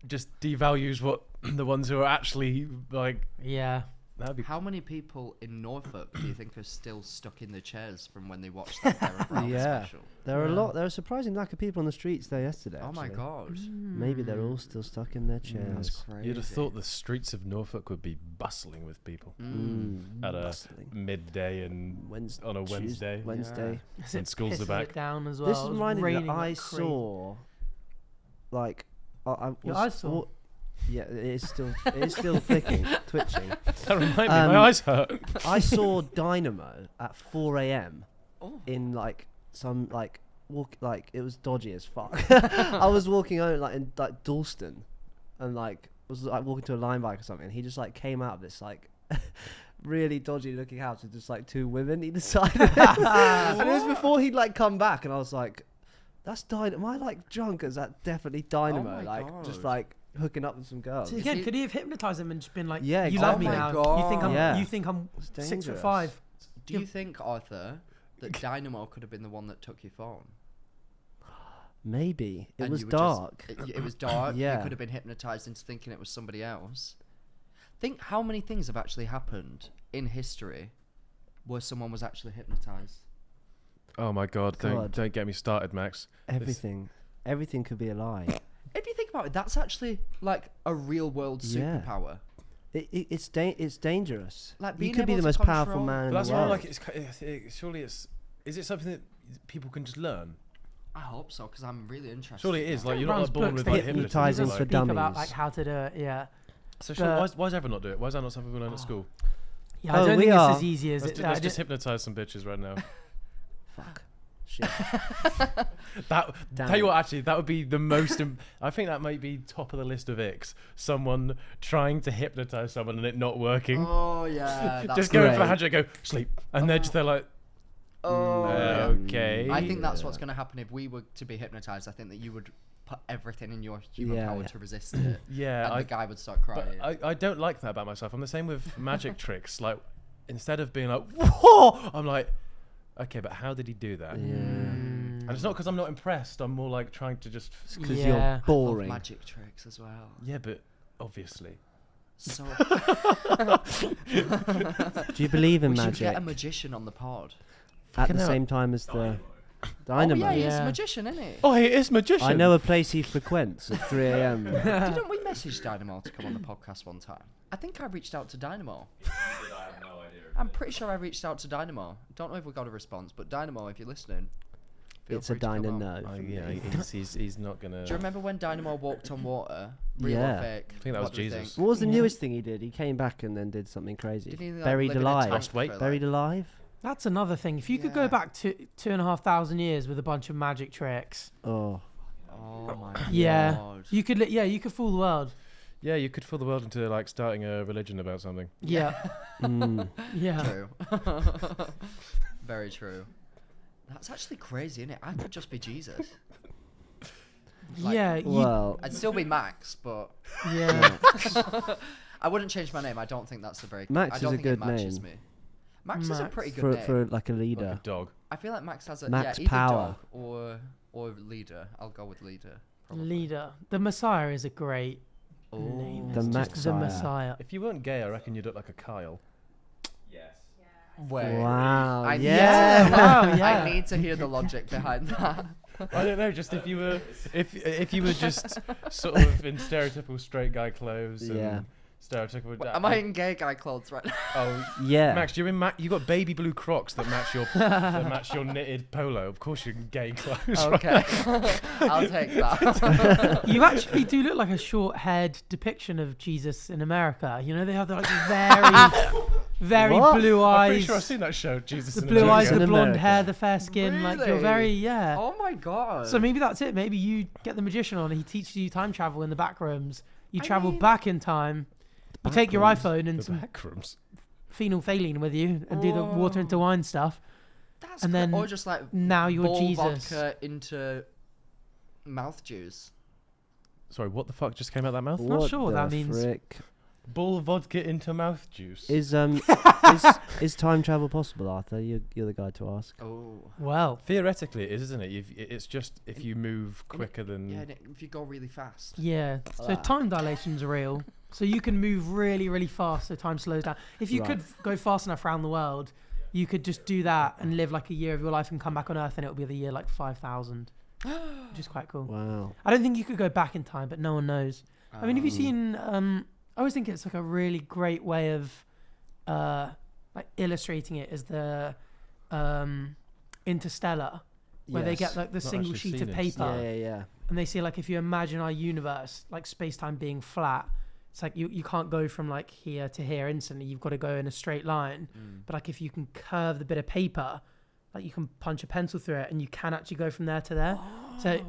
just devalues what the ones who are actually like. yeah. That'd be How many people in Norfolk do you think are still stuck in the chairs from when they watched that Darren Brown Yeah. special? There are Yeah. There are a surprising lack of people on the streets there yesterday. Oh my actually. God. Maybe they're all still stuck in their chairs. That's crazy. You'd have thought the streets of Norfolk would be bustling with people at a Bustling. midday and Wednesday, on a Wednesday. Wednesday. As When it schools are pisses back. it down as well. This It is was reminded me raining that I like crazy. saw, like, I Your was eyes saw? yeah, it is still flicking, twitching. That reminds me, Um, my eyes hurt. I saw Dynamo at 4 a.m. Oh. in like some like it was dodgy as fuck. I was walking home like in like Dalston, and like was like walking to a line bike or something. And he just like came out of this like really dodgy looking house with just like two women either side of him. And it was before he'd like come back, and I was like, "That's Dynamo. Am I like drunk? Is that definitely Dynamo? my like just God. like hooking up with some girls?" So Is again, he- could he have hypnotized him and just been like, Yeah, "You love me exactly. now. Oh my You think I'm, God. Yeah. you think I'm It's 6'5". dangerous. Do you think, Arthur, that Dynamo could have been the one that took your phone? Maybe it And was you were just- dark. It was dark. You Yeah. could have been hypnotized into thinking it was somebody else. Think how many things have actually happened in history where someone was actually hypnotized. Oh my God! God. Don't get me started, Max. Everything could be a lie. If you think about it, that's actually like a real world Yeah. superpower. It's dangerous. Like You being could be able the to most powerful control- man in But that's the why, world. like, surely it's. Is it something that people can just learn? I hope so, because I'm really interested. Surely it is. now. Like, you're not Brown's like, born books, with they like hypnotising hypnotism. for Like, speak about dummies. like how to do it. Yeah. so sure, But- why does everyone not do it? Why is that not something we learn at school? Yeah, I Oh, don't we think are. it's as easy as Let's, it. let's just hypnotise some bitches right now. Fuck. Shit. That Damn tell you it. what, actually, that would be the most. I think that might be top of the list of icks. Someone trying to hypnotise someone and it not working. Oh yeah, that's Just going for great. a handshake, go sleep, and they're like, Oh, okay. I think that's what's going to happen if we were to be hypnotized. I think that you would put everything in your human Yeah, power yeah. to resist it. Yeah, And I, the guy would start crying. but I don't like that about myself. I'm the same with magic tricks. Like, instead of being like, whoa, I'm like, okay, but how did he do that? Yeah. And it's not because I'm not impressed. I'm more like trying to just. Because Yeah. you're Love boring. magic tricks as well. Yeah, but obviously. So Do you believe in we should magic get a magician on the pod. at the Fucking same time as the Oh Dynamo? yeah, he's Yeah. a magician, isn't he? Oh, he is magician. I know a place he frequents at 3 a.m. Didn't we message Dynamo to come on the podcast one time? I think I reached out to Dynamo. Did I have no idea. I'm pretty sure I reached out to Dynamo. Don't know if we got a response, but Dynamo, if you're listening, feel It's a free to come Dynamo. on. Oh, from yeah, me. he's not gonna. Do you remember when Dynamo walked on water? Real Yeah. or fake? I think that was What do we Jesus. think? What was the Yeah. newest thing he did? He came back and then did something crazy. Didn't he, like, Buried live in a alive. tank Lost weight. for, like- Buried alive? That's another thing. If you could go Yeah. back to 2,500 years with a bunch of magic tricks, Oh. Oh my yeah, god. you could you could fool the world. Yeah, you could fool the world into like starting a religion about something. Yeah, Mm. yeah. True. Very true. That's actually crazy, isn't it? I could just be Jesus. Like- Yeah, Well, I'd still be Max, but yeah. I wouldn't change my name. I don't think that's a very. Max I is don't a think good it matches name. me. Max is a Max. pretty good for name. for like a Like leader. a dog. I feel like Max has a Max either Power. dog or leader. I'll go with leader. Probably. Leader. The Messiah is a great name. Oh. The It's just the Maxire. Messiah. If you weren't gay, I reckon you'd look like a Kyle. Yes. Wait. Wow. I need yeah. to- Wow, yeah. I need to hear the logic behind that. I don't know. Just if you were, if you were just sort of in stereotypical straight guy clothes. And Yeah. Stereotypical. Am I in gay guy clothes right now? Oh, Yeah. Max, you're in. You got baby blue Crocs that match your knitted polo. Of course, you're in gay clothes. Okay. I'll take that. You actually do look like a short-haired depiction of Jesus in America. You know, they have the, like very, very What? blue I'm pretty eyes. sure I've seen that show. Jesus. The in blue eyes, America. the In blonde America. hair, the fair skin. Like you're Really? very, yeah. Oh my god. So maybe that's it. Maybe you get the magician on. He teaches you time travel in the back rooms. You I travel mean- back in time. You take your rooms? iPhone and The some back rooms. phenolphthalein with you and do the water into wine stuff. That's and cra- then or just like Now you're ball Jesus. vodka into mouth juice. Sorry, what the fuck just came out that mouth? Not What sure what the that means. frick? Bull vodka into mouth juice. Is is time travel possible, Arthur? You're the guy to ask. Oh. Well, Theoretically, it is, isn't it? It's just if you move quicker than. Yeah, and if you go really fast. yeah. So Like that. time dilation's real. So you can move really, really fast so time slows down. If you Right. could go fast enough around the world, you could just do that and live like a year of your life and come back on Earth and it'll be the year like 5,000. Which is quite cool. Wow. I don't think you could go back in time, but no one knows. I mean, have you Um, seen? I always think it's like a really great way of like illustrating it is the Interstellar, where they get like the Not single actually sheet of seen paper, Yeah. and they say like if you imagine our universe like space time being flat, it's like you can't go from like here to here instantly. You've got to go in a straight line. But like if you can curve the bit of paper, like you can punch a pencil through it, and you can actually go from there to there. So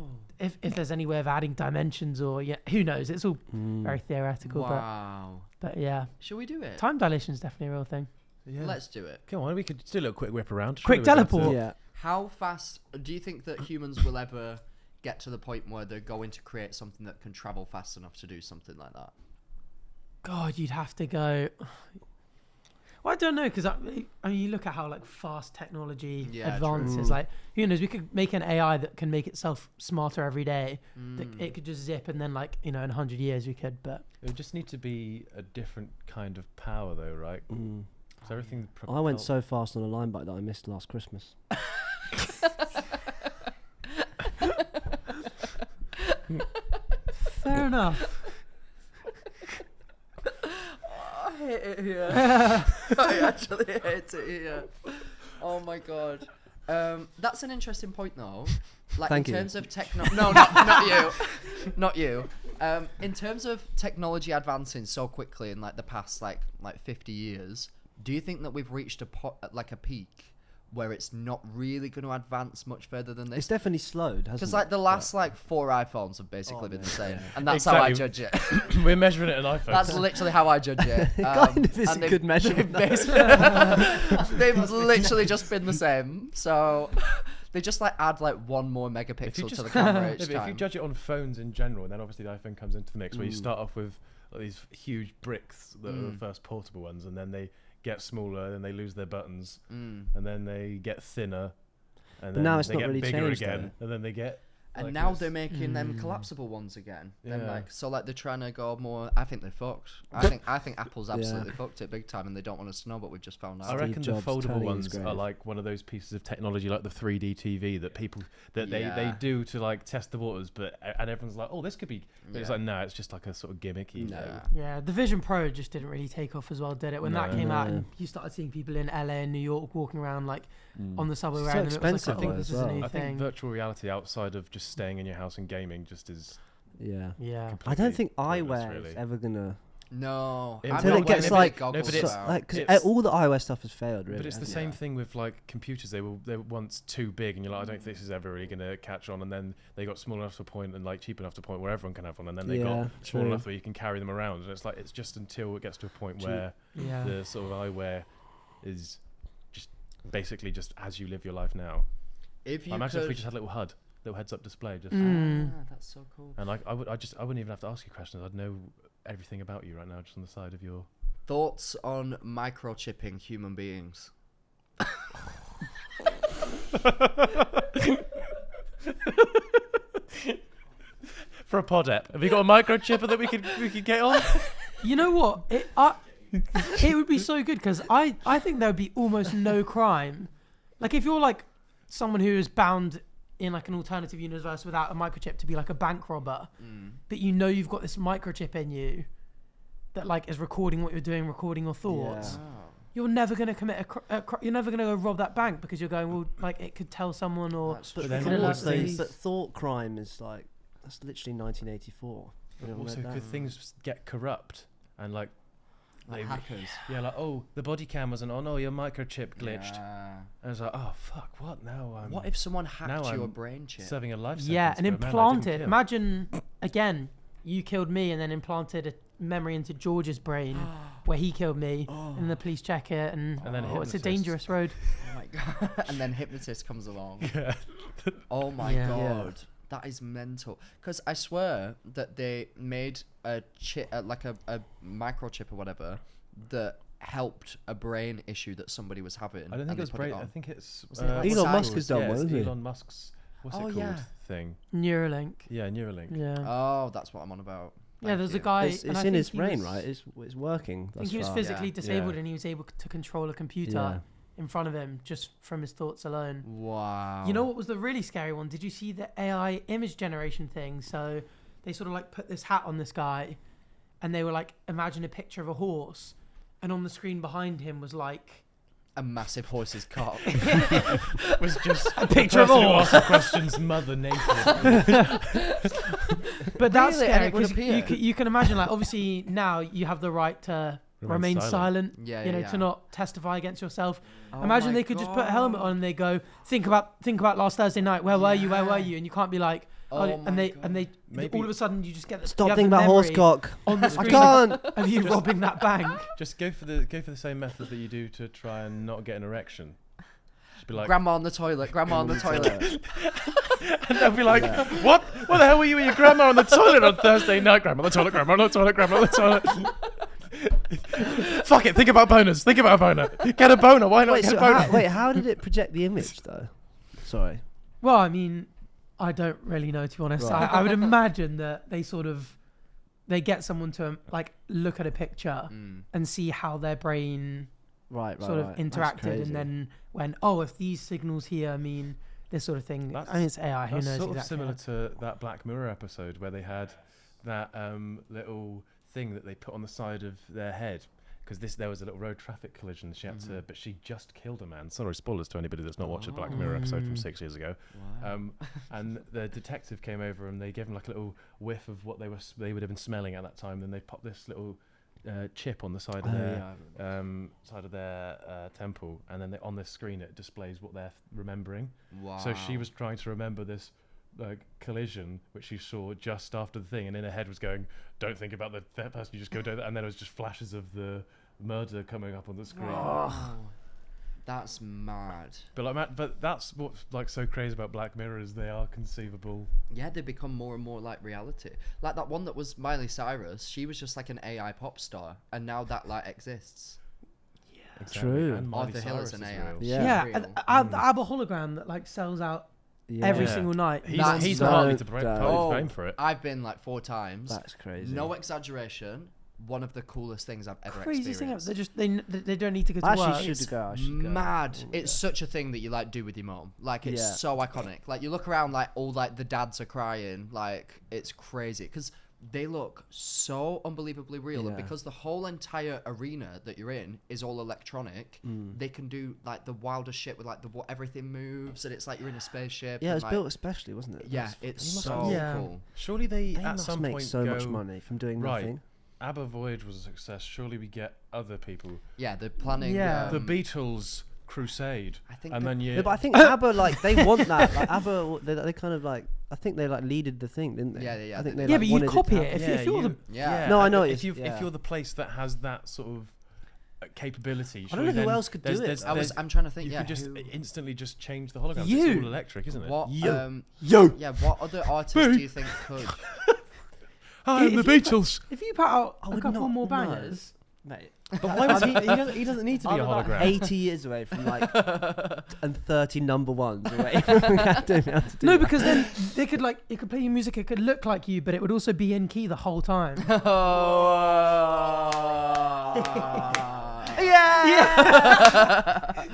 if there's any way of adding dimensions or who knows? It's all very theoretical. Wow. But yeah, Shall we do it? time dilation is definitely a real thing. Yeah. Let's do it. Come on, we could do a little quick whip around. Quick Surely we've got to- teleport. Yeah. How fast do you think that humans will ever get to the point where they're going to create something that can travel fast enough to do something like that? God, you'd have to go. Well, I don't know, because I mean, you look at how like fast technology Yeah, advances. true. Like, who knows? We could make an AI that can make itself smarter every day. That Mm. it could just zip, and then like in 100 years we could. But It would just need to be a different kind of power, though, right? Mm. So everything. I went so fast on a line bike that I missed last Christmas. fair enough. I hate it here. I actually hate it here. Oh my god. That's an interesting point though. Like Thank in you. terms of no, not you. Not you. In terms of technology advancing so quickly in like the past like 50 years, do you think that we've reached a peak where it's not really going to advance much further than It's this? definitely slowed, hasn't Because it? like the last like 4 iPhones have basically Oh, been the mate, same, yeah. and that's how I Exactly. judge it. We're measuring it in iPhones. That's literally how I judge it. It kind of is and a good measure. They've, they've literally just been the same. So they just like add like 1 more megapixel to the camera Yeah, each but if you time. judge it on phones in general, then obviously the iPhone comes into the mix, where you Mm. start off with like, these huge bricks that are the first portable ones, and then they get smaller, then they lose their buttons, Mm. and then they get thinner, and But then now it's they not get really bigger changed, again, and then they get. And like now this. they're making them collapsible ones again. Then Yeah. like so like they're trying to go more. I think they're fucked. I think Apple's absolutely fucked it big time, and they don't want us to know. But we've just found out. I reckon the Jobs foldable turning his ones are grave. like one of those pieces of technology, like the 3D TV that people that they Yeah. do to like test the waters, but and everyone's like, oh, this could be. But it's Yeah. like, no, it's just like a sort of gimmicky. No. thing. Yeah, the Vision Pro just didn't really take off as well, did it? When that No. came out, No. and you started seeing people in LA and New York walking around like on the subway So wearing them, it was expensive like, oh, though this as is a well. new I think thing. virtual reality outside of just staying in your house and gaming just is. Yeah. Yeah. I completely don't think pointless, eyewear really. is ever gonna. No. It I'm will, not it gets wearing like- big goggles no, but it's- now. Like, because It's- all the iOS stuff has failed, really. But it's the hasn't same Yeah. thing with like computers. They were once too big, and you're like, I don't think this is ever really gonna catch on. And then they got small enough to a point, and like cheap enough to a point where everyone can have one. And then they Yeah, got small true. enough where you can carry them around. And it's like it's just until it gets to a point Cheap. where Yeah. the sort of eyewear is just basically just as you live your life now. If you Imagine could, if we just had a little heads-up display, just that's so cool. and like I wouldn't even have to ask you questions. I'd know everything about you right now, just on the side of your. Thoughts on microchipping human beings? For a pod app, have you got a microchipper that we could get on? You know what? It would be so good because I think there would be almost no crime. Like if you're like someone who is bound in like an alternative universe without a microchip to be like a bank robber, but you know you've got this microchip in you that like is recording what you're doing, recording your thoughts. Yeah. You're never going to commit you're never going to go rob that bank because you're going, well, like it could tell someone or That's But But then could alert also- the thought, police. but thought crime is like that's literally 1984. You ever Also, read that? could things get corrupt and like Like they- hackers. yeah, like oh the body cam wasn't on. Oh, your microchip glitched. Yeah. I was like, oh fuck, what now? I'm What if someone hacked now your I'm brain chip? serving a life sentence. Yeah, and for a man I didn't implanted. kill. Imagine again, you killed me and then implanted a memory into George's brain where he killed me, and the police check it, and And then it's a hypnotist. dangerous road. Oh my god! And then hypnotist comes along. Yeah. Oh my Yeah. god, that is mental. Because I swear that they made a chip, like a microchip or whatever, that helped a brain issue that somebody was having. I don't think and it was they put brain. on. I think it's Was it like Elon Elon Musk has done yeah, one, it's isn't it? Elon Musk's what's Oh, it called yeah. thing. Neuralink. Yeah, Neuralink. Yeah. Oh, that's what I'm on about. Yeah, Thank there's you. a guy. It's and I in think his he brain, was- right? It's working. I think he was thus far. physically Yeah. disabled Yeah. and he was able to control a computer Yeah. in front of him just from his thoughts alone. Wow. You know what was the really scary one? Did you see the AI image generation thing? So they sort of like put this hat on this guy and they were like, imagine a picture of a horse. And on the screen behind him was like a massive horse's cock? was just a picture of a person who horse. asked the questions mother naked. But that's Really? And scary it would because appear? you can imagine, like, obviously now you have the right to remain silent, Yeah, you know, yeah. to not testify against yourself. Oh Imagine my they could just put a helmet God. on and they go, think about last Thursday night. Where were you? Where were Yeah. you? And you can't be like, Oh and my they God. Maybe- all of a sudden you just get the, you Stop have thinking the about horse memory cock. on the I screen can't. of you robbing that bank. Just go for the same method that you do to try and not get an erection. Just be like, Grandma on the toilet. Grandma on the toilet. and they'll be like, what? What the hell were you with your grandma on the toilet on Thursday night? Grandma on the toilet. Grandma on the toilet. Grandma on the toilet. Fuck it. Think about boners. Think about a boner. Get a boner. Why not Wait, get so a boner? how did it project the image though? Sorry. Well, I mean, I don't really know, to be honest. Right. I would imagine that they get someone to like look at a picture and see how their brain Right. sort of That's interacted, crazy. and then if these signals here mean this sort of thing. I mean, it's AI. Who That's knows sort of exactly? similar to that Black Mirror episode where they had that little thing that they put on the side of their head because there was a little road traffic collision. She had to, but she just killed a man. Sorry, spoilers to anybody that's not watched a Black Mirror episode from 6 years ago. And the detective came over and they gave him like a little whiff of what they would have been smelling at that time. Then they popped this little chip on the side of their temple, and then on this screen it displays what they're remembering. Wow. So she was trying to remember this collision which she saw just after the thing, and in her head was going, don't think about the person, you just go do that, and then it was just flashes of the murder coming up on the screen. That's mad. But that's what's like so crazy about Black Mirror is they are conceivable. Yeah, they become more and more like reality. Like that one that was Miley Cyrus. She was just like an AI pop star, and now that like exists. Exactly. True. And Miley Arthur Hill is Cyrus an is AI. real. Yeah. Yeah, and the ABBA hologram that like sells out every Yeah. single night. He's so partly to dope. blame for it. I've been like 4 times. That's crazy. No exaggeration. One of the coolest things I've ever Craziest thing ever. experienced. They don't need to go to I work. actually should go. I should go. Mad. Oh, It's such a thing that you like do with your mom. Like it's Yeah. so iconic. Like you look around, like all like the dads are crying. Like it's crazy because they look so unbelievably real, and Yeah. because the whole entire arena that you're in is all electronic, they can do like the wildest shit with like everything moves, and it's like you're in a spaceship. Yeah, it and, was like, built especially, wasn't it? Yeah, That's- it's You must so have- Yeah. cool. Surely they, They at must some make point so much go, money from doing right, nothing. ABBA Voyage was a success. Surely we get other people. Yeah, they're planning. Yeah. The Beatles Crusade. I think And the- then you. No, but I think ABBA like they want that. Like ABBA, they kind of like I think they like leaded the thing, didn't they? Yeah, I think they, Yeah, like, but you wanted copy to it. happen. If you're the Yeah. No, I and know If it's- you're the place that has that sort of capability, I don't know surely who then else could do there's- it. there's- I'm trying to think. you Yeah, could just who- instantly just change the hologram. You. It's all electric, isn't it? what? Yo. Yeah, what other artists do you think could? Hi, I'm the If you- Beatles. If you put out I a would couple not more know. bangers, Mate. But why was he doesn't need to be a I'm about hologram. 80 years away from like and 30 number ones away from being able to do no, that. because then they could like it could play your music. It could look like you, but it would also be in key the whole time.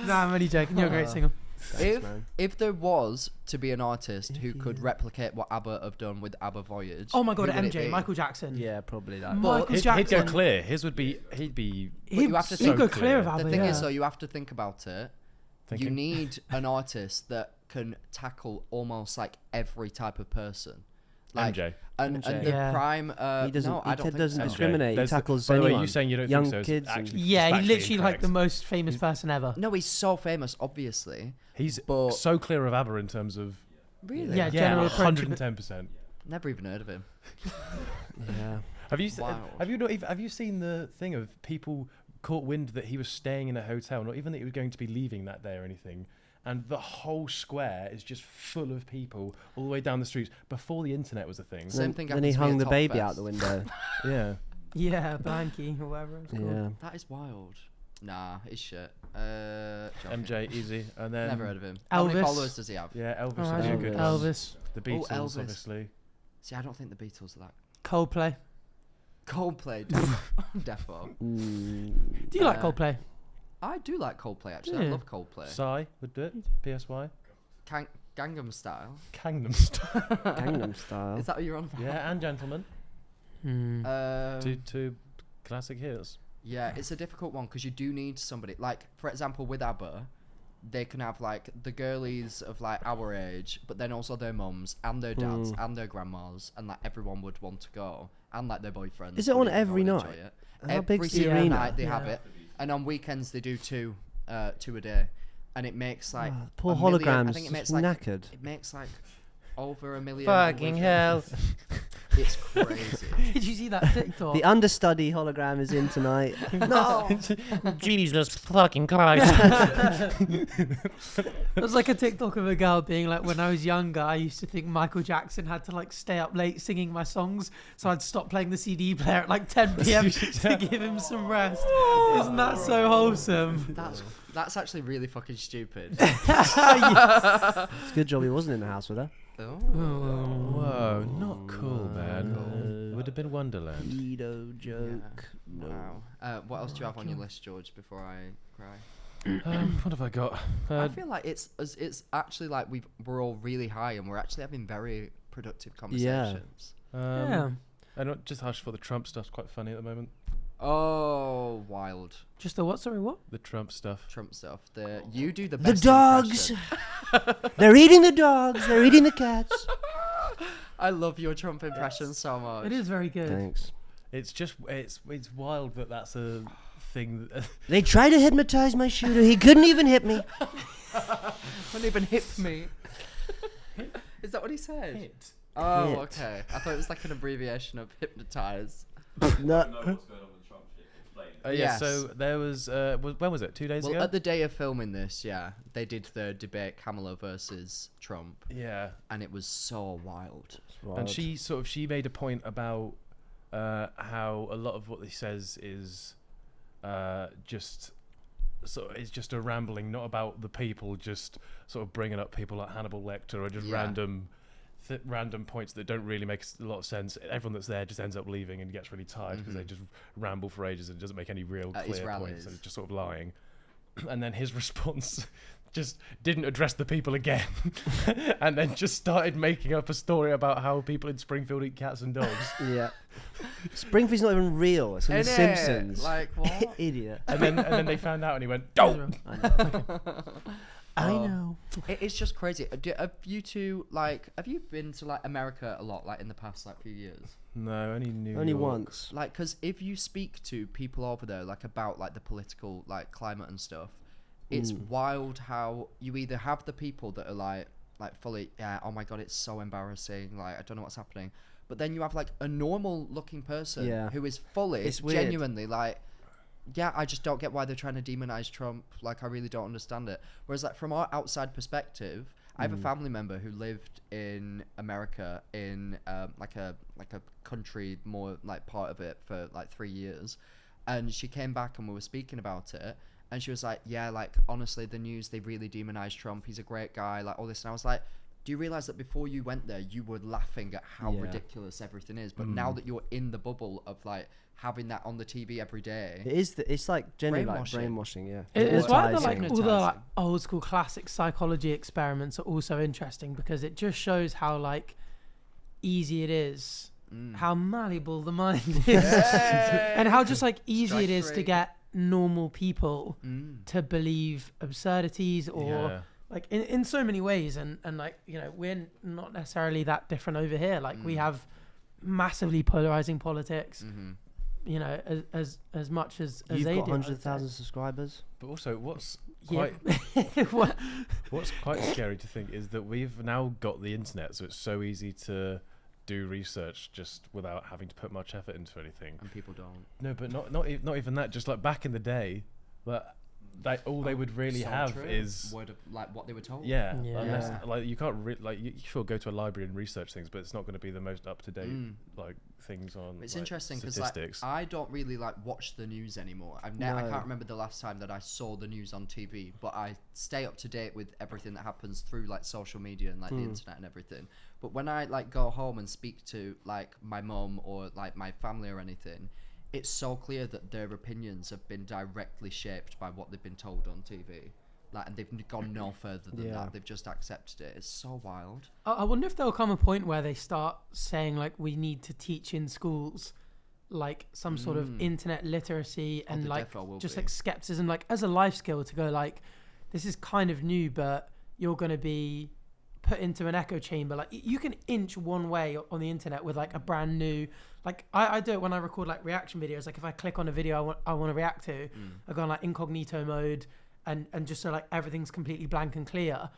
Nah, I'm only joking. You're a great singer. If man. if there was to be an artist who could replicate what ABBA have done with ABBA Voyage, Oh my god, who would it MJ, be? Michael Jackson. Yeah, probably that. Michael But- He'd Jackson. go clear. His would be. He'd be. you have to he'd think- go So clear clear. of The ABBA. thing yeah. is, though, you have to think about it. You Thinking. need an artist that can tackle almost like every type of person. Like, MJ. And MJ. the Yeah. prime. He doesn't. No, I don't think doesn't so. MJ. discriminate. He There's- tackles by the way, anyone. you saying you don't young think so is kids. actually Yeah, factually he's literally like the incorrect. most famous person ever. No, he's so famous, obviously. He's but- so clear of ABBA in terms of Really? Yeah, yeah, general approach. 110%. Never even heard of him. Yeah. Have you Wow. have you not even, have you seen the thing of people caught wind that he was staying in a hotel, not even that he was going to be leaving that day or anything, and the whole square is just full of people all the way down the streets before the internet was a thing. Same thing Then he happens to me hung at the Top baby Fest. out the window. Yeah. Yeah, Blanky or whatever it's called. Yeah. That is wild. Nah, it's shit. Joking. MJ, easy, and then Never heard of him. How many Elvis. followers does he have? yeah, Elvis Oh, would be a Elvis. good one. Elvis, The Beatles, Elvis. obviously. See, I don't think the Beatles are that. Coldplay. Coldplay, defo. Do you like Uh, Coldplay? I do like Coldplay, actually. I Yeah. love Coldplay. Psy would do it. PSY. Gangnam Style. Gangnam Style. Gangnam Style. Is that what you're on about? Yeah, and Gentlemen. Two classic hits. Yeah, it's a difficult one because you do need somebody. Like, for example, with ABBA, they can have like the girlies of like our age, but then also their mums and their dads and their grandmas, and like everyone would want to go, and like their boyfriends. Is it would on even go every and enjoy night? it. How Every big's the single arena? night they have Yeah. it, and on weekends they do two a day, and it makes like Ah, poor a million- holograms. I think it makes just like knackered. it makes like over a million. Fucking hell. It's crazy. Did you see that TikTok? The understudy hologram is in tonight. No. Jesus fucking Christ. It was like a TikTok of a girl being like, when I was younger, I used to think Michael Jackson had to like stay up late singing my songs, so I'd stop playing the CD player at like 10 p.m. to give him some rest. Isn't that so wholesome? That's actually really fucking stupid. It's a good job he wasn't in the house with her. Whoa, not cool, man. Would have been Wonderland. Pedo joke. No. Wow. What else do you have on your list, George? Before I cry. What have I got? I feel like it's actually like we're all really high and we're actually having very productive conversations. Yeah. And just hush for the Trump stuff's quite funny at the moment. Oh, wild. Just the what? Sorry, what? The Trump stuff. Trump stuff. You do the The best dogs. impression. They're eating the dogs. They're eating the cats. I love your Trump impression so much. It is very good. Thanks. It's just it's wild that that's a thing. They tried to hypnotize my shooter. He couldn't even hit me. Couldn't even hit me. Is that what he said? Oh, Hit. okay. I thought it was like an abbreviation of hypnotize. No. I don't know what's going on with Trump shit. Explain. Yeah. Yes. So there was when was it? 2 days Well, ago. at the day of filming this, yeah, they did the debate Kamala versus Trump, Yeah. and it was so wild. And she made a point about how a lot of what he says is just so it's just a rambling, not about the people, just sort of bringing up people like Hannibal Lecter or just random points that don't really make a lot of sense. Everyone that's there just ends up leaving and gets really tired because they just ramble for ages and it doesn't make any real clear points and it's just sort of lying. And then his response just didn't address the people again and then just started making up a story about how people in Springfield eat cats and dogs. Yeah. Springfield's not even real. It's from The Simpsons. Like, what? Idiot. And then they found out and he went, don't! I know. It's just crazy. Have you two, like, have you been to, like, America a lot, like, in the past, like, few years? No, only New Only York. once. Like, because if you speak to people over there, like, about, like, the political, like, climate and stuff, it's wild how you either have the people that are, like fully, yeah, oh my God, it's so embarrassing, like, I don't know what's happening. But then you have, like, a normal-looking person who is fully, genuinely, like, yeah, I just don't get why they're trying to demonize Trump. Like, I really don't understand it. Whereas, like, from our outside perspective, I have a family member who lived in America in like a country, more like part of it, for like 3 years, and she came back and we were speaking about it, and she was like, yeah, like, honestly, the news, they really demonize Trump. He's a great guy, like all this. And I was like, do you realize that before you went there, you were laughing at how ridiculous everything is, but now that you're in the bubble of like having that on the TV every day, it's like generally like brainwashing. Yeah, it's why the, like, all the like old school classic psychology experiments are also interesting, because it just shows how like easy it is, how malleable the mind is, and how just like easy it is to get normal people to believe absurdities or like in so many ways, and like, you know, we're not necessarily that different over here. Like we have massively polarizing politics, you know, as much as you've they got do. 100,000 subscribers. But also, what's quite scary to think is that we've now got the internet, so it's so easy to do research just without having to put much effort into anything. and people don't. No, but not even that. Just like back in the day, that all they would really have is word of, like, what they were told. Unless, like, you can't you sure go to a library and research things, but it's not going to be the most up to date like things on. It's like, interesting because like I don't really like watch the news anymore. I can't remember the last time that I saw the news on TV, but I stay up to date with everything that happens through like social media and like the internet and everything. But when I like go home and speak to like my mum or like my family or anything, it's so clear that their opinions have been directly shaped by what they've been told on TV. Like, and they've gone no further than that. They've just accepted it. It's so wild. I wonder if there'll come a point where they start saying like we need to teach in schools like some sort of internet literacy and like just like skepticism, like as a life skill, to go like, this is kind of new, but you're going to be put into an echo chamber. Like you can inch one way on the internet with like a brand new, like I do it when I record like reaction videos. Like if I click on a video I want to react to, I go on like incognito mode and just so like everything's completely blank and clear,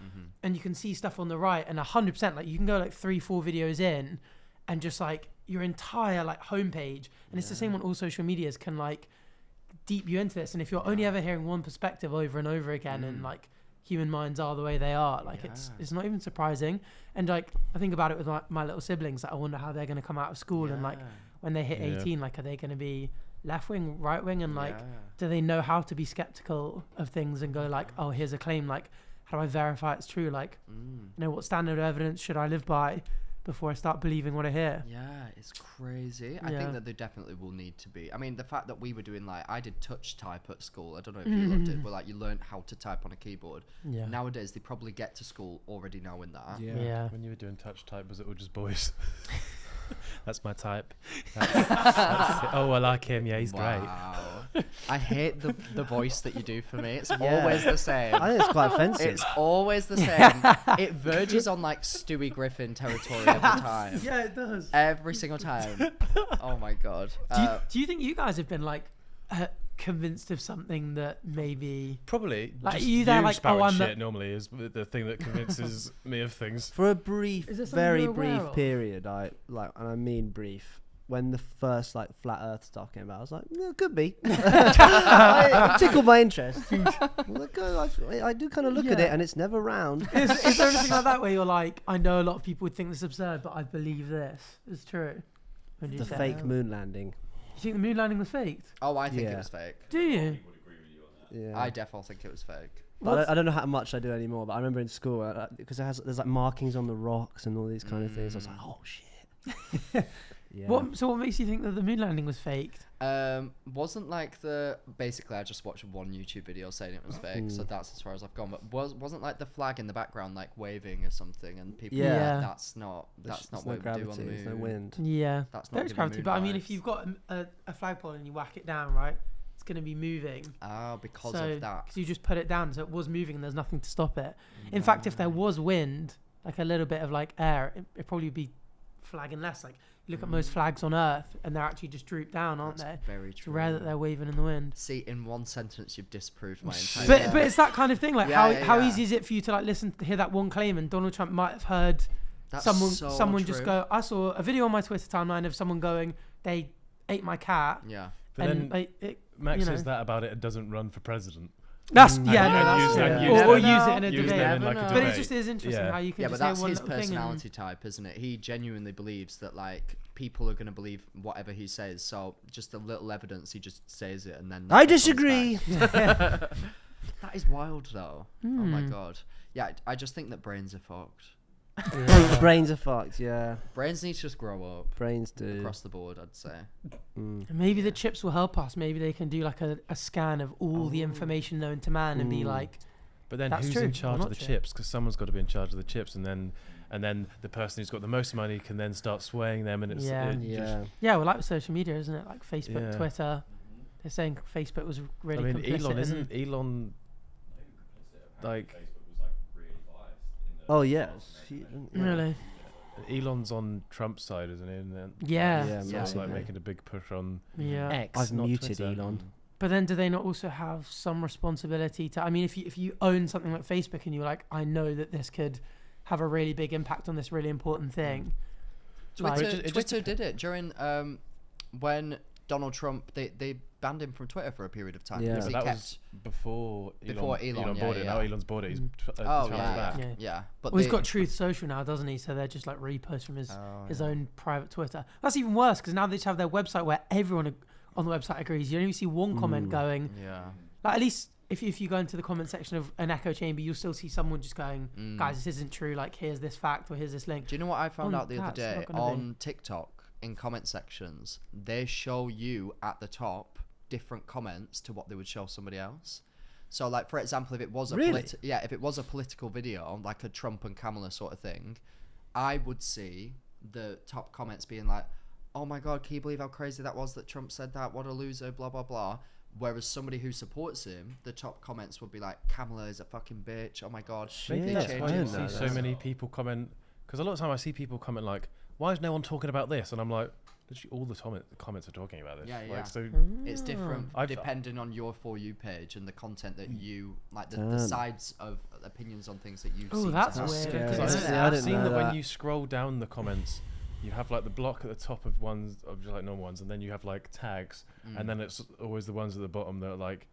and you can see stuff on the right, and 100% like you can go like 3-4 videos in and just like your entire like homepage, and it's the same on all social medias, can like deep you into this. And if you're only ever hearing one perspective over and over again, and like human minds are the way they are, like it's not even surprising. And like I think about it with my little siblings, that I wonder how they're going to come out of school and like when they hit 18, like are they going to be left wing, right wing, and like do they know how to be skeptical of things and go like, oh, here's a claim, like how do I verify it's true? Like you know, what standard of evidence should I live by before I start believing what I hear? Yeah, it's crazy. I think that there definitely will need to be. I mean, the fact that we were doing like, I did touch type at school. I don't know if you loved it, but like you learned how to type on a keyboard. Nowadays, they probably get to school already knowing that. When you were doing touch type, was it all just boys? That's my type. Oh, I like him. Yeah, he's great. I hate the voice that you do for me. It's always the same. I think it's quite offensive. It's always the same. It verges on like Stewie Griffin territory every time. Yeah, it does. Every single time. Oh my God. Do you think you guys have been like convinced of something that maybe probably like just you there like, oh, I'm shit normally is the thing that convinces me of things. For a brief, very brief period, I mean brief, when the first like flat Earth stuff came out, I was like, yeah, it could be. It tickled my interest. I do kind of look at it, and it's never round. Is there anything like that where you're like, I know a lot of people would think this is absurd, but I believe this is true? The fake moon landing. You think the moon landing was faked? Oh, I think it was fake. Do you? Would agree with you on that. Yeah. I definitely think it was fake. But I don't know how much I do anymore, but I remember in school, because there's like markings on the rocks and all these kind of things. I was like, oh shit. Yeah. What makes you think that the moon landing was faked? Wasn't like basically I just watched one YouTube video saying it was fake, so that's as far as I've gone. But wasn't like the flag in the background like waving or something, and people were Yeah. like, that's not what we do on the moon. There's no wind. Yeah, That's not there's giving gravity, moon but I mean, vibes. if you've got a flagpole and you whack it down, right, it's going to be moving. Because So, of that. because you just put it down, so it was moving and there's nothing to stop it. In fact, if there was wind, like a little bit of like air, it'd probably be flagging less. Like, you look at most flags on Earth and they're actually just drooped down, aren't That's they? very It's true. rare that they're waving in the wind. See, in one sentence, you've disproved my entire. But it's that kind of thing. Like, Yeah, how yeah. easy is it for you to like hear that one claim, and Donald Trump might have heard That's someone just true. go. I saw a video on my Twitter timeline of someone going, "They ate my cat." Yeah. But and then Max says that about it doesn't run for president. That's And that's use true. that- use Or that- use it in a use debate. them in like a But But it debate. just is interesting Yeah. how you can Yeah, but just say that's one his little thing personality type, isn't it? He genuinely believes that like people are going to believe whatever he says. So just a little evidence, he just says it, and then I nothing comes disagree. back. That is wild, though. Oh my Hmm. god. Yeah, I just think that brains are fucked. Brains are fucked. Yeah, Brains need to just grow up brains do. across the board, I'd say. And maybe the chips will help us. Maybe they can do like a scan of all the information known to man and be like, But then That's who's true. in Or charge not of the true. chips? Because someone's got to be in charge of the chips, and then the person who's got the most money can then start swaying them, and it's Yeah. Yeah. yeah, well, like with social media, isn't it? Like Facebook, Yeah. Twitter. They're saying Facebook was really I mean, complicit Elon in- isn't Elon like Facebook was like really biased in the Oh yeah. Really? Elon's on Trump's side, isn't he? And then Yeah. Yeah, so it's massively. like making a big push on Yeah. X. I've not muted Twitter. Elon. But then do they not also have some responsibility to, I mean, if you own something like Facebook and you're like, I know that this could have a really big impact on this really important thing. Like- Twitter did it during when Donald Trump they banned him from Twitter for a period of time. Yeah. because But he that kept, was before Before Elon, yeah, bought it. yeah. Now Elon's bought it. He's oh Trump's yeah, back. Yeah. yeah. But Well, he's they- got Truth Social now, doesn't he? So they're just like reposts from his Oh, his yeah. own private Twitter. That's even worse because now they just have their website where everyone on the website agrees. You only see one comment going, Yeah. like at least if you go into the comment section of an echo chamber, you'll still see someone just going, guys, this isn't true. Like, here's this fact or here's this link. Do you know what I found Oh, out the other that's day not gonna on TikTok in comment sections? They show you at the top different comments to what they would show somebody else. So, like for example, if it was a Really? if it was a political video like a Trump and Kamala sort of thing, I would see the top comments being like, "Oh my God, can you believe how crazy that was that Trump said that? What a loser!" Blah blah blah. Whereas somebody who supports him, the top comments would be like, "Kamala is a fucking bitch. Oh my God, Maybe Yeah, that's changed why I you didn't know see so that. many people comment. Because a lot of time I see people comment like, "Why is no one talking about this?" And I'm like, literally all the comments are talking about this. Yeah, Like, yeah. so It's different I've- depending on your For You page and the content that you like, the Damn. sides of opinions on things that you. Oh, seem that's to have. weird. scary. Because I've, it's- Yeah, I I've didn't seen know that when that. you scroll down the comments, you have like the block at the top of ones of just like normal ones, and then you have like tags, and then it's always the ones at the bottom that are like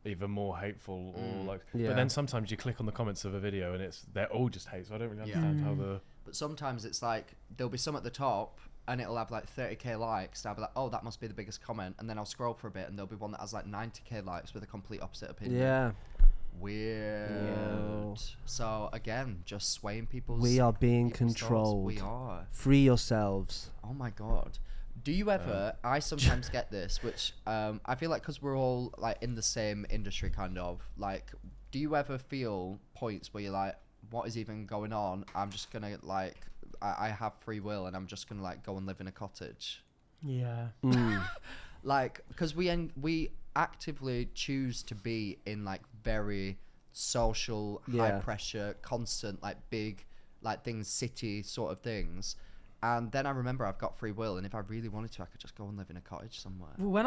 either more hateful or like. Yeah. But then sometimes you click on the comments of a video and they're all just hate. So I don't really understand how the. But sometimes it's like there'll be some at the top and it'll have like 30k likes. And I'll be like, oh, that must be the biggest comment. And then I'll scroll for a bit and there'll be one that has like 90k likes with a complete opposite opinion. Yeah. Weird. Whoa. So again, just swaying people's. We are being people's thoughts. controlled. We are. Free yourselves. Oh my God. Do you ever, I sometimes get this, which I feel like because we're all like in the same industry kind of, like, do you ever feel points where you're like, what is even going on? I'm just going to like, I have free will and I'm just going to like go and live in a cottage. Yeah. Like, because we actively choose to be in like very social, high Yeah. pressure, constant, like big, like things, city sort of things. And then I remember I've got free will, and if I really wanted to, I could just go and live in a cottage somewhere. Well, when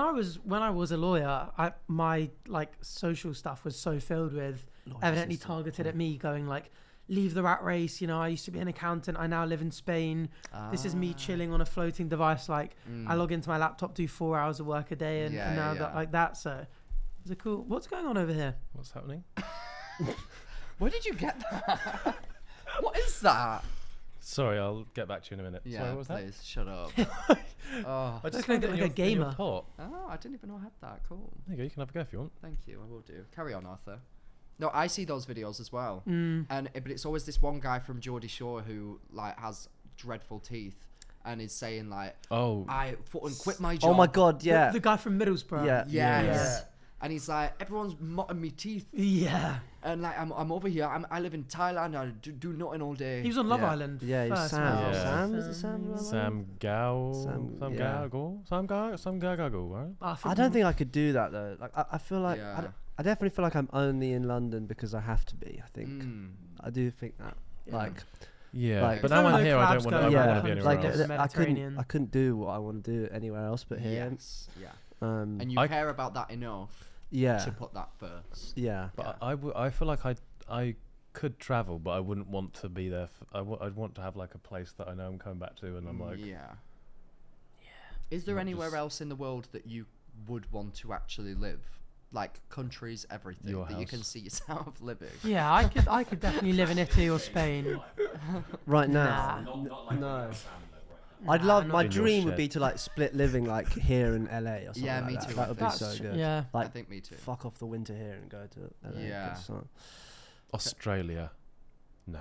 I was a lawyer, my like social stuff was so filled with evidently targeted at me, going like, leave the rat race. You know, I used to be an accountant. I now live in Spain. This is me chilling on a floating device. Like, I log into my laptop, do 4 hours of work a day, and, Yeah, and now yeah. that like that. So it's a cool. What's going on over here? What's happening? Where did you get that? What is that? Sorry, I'll get back to you in a minute. Yeah, Sorry, what was please shut up. Oh. that? I just Looking found it like in a your gamer. pot. Oh, I didn't even know I had that. Cool. There you go. You can have a go if you want. Thank you. I will do. Carry on, Arthur. No, I see those videos as well, Mm. but it's always this one guy from Geordie Shore who like has dreadful teeth and is saying like, Oh, I fucking quit my job. Oh my god, yeah. The guy from Middlesbrough. Yeah. Yes. And he's like, everyone's mocking me teeth, Yeah. and like I'm over here. I live in Thailand. I do nothing all day. He was on Love Yeah. Island. Yeah, he was first, Sam. wasn't he? Yeah. Sam? Is it Sam? Sam Gao. Sam- Sam yeah. Gao. Some Gago, right? I don't think I could do that though. Like I feel like Yeah. I definitely feel like I'm only in London because I have to be. I think I do think that. Yeah. Like Yeah, Like- but If there now were I'm no here, I collabs don't going want on, to be yeah, anywhere like else. the- Mediterranean. I couldn't do what I want to do anywhere else but here. Yes. Yeah. Um, And you I- care about that enough yeah, to put that first. yeah. But I feel like I could travel, but I wouldn't want to be there. I'd want to have like a place that I know I'm coming back to, and I'm like, yeah. Is there Not anywhere just- else in the world that you would want to actually live? Like countries, everything Your that you can house. see yourself living. Yeah, I could definitely live in Italy or Spain. Right Nah. now, Not like no. Nah, I'd love. not- My In your dream would shed. be to like split living like here in LA or something. Yeah, like me that. too, That I would be think. so That's good. yeah. I Like think me too. fuck off the winter here and go to LA. and Yeah. get the sun. Australia. No.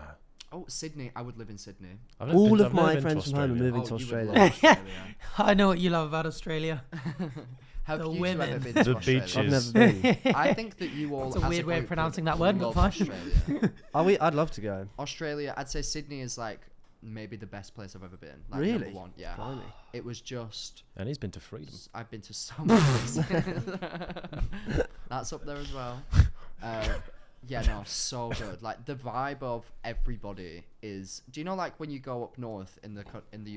Oh, Sydney. I would live in Sydney. I've never All been- of I've never my been to friends from home are Australia. moving Oh, to you would Australia. love Australia. I know what you love about Australia. Have The you two women. ever been to The Australia? beaches. I've never been. I think that you all. It's a as weird way of group pronouncing would that word, but love fine. Australia. I'd love to go. Australia. I'd say Sydney is like maybe the best place I've ever been. Like, Really? Number one. Yeah. Blimey. It was just. And he's been to Freedom. I've been to so many places. That's up there as well. Yeah, no, so good. Like the vibe of everybody is. Do you know like when you go up north in the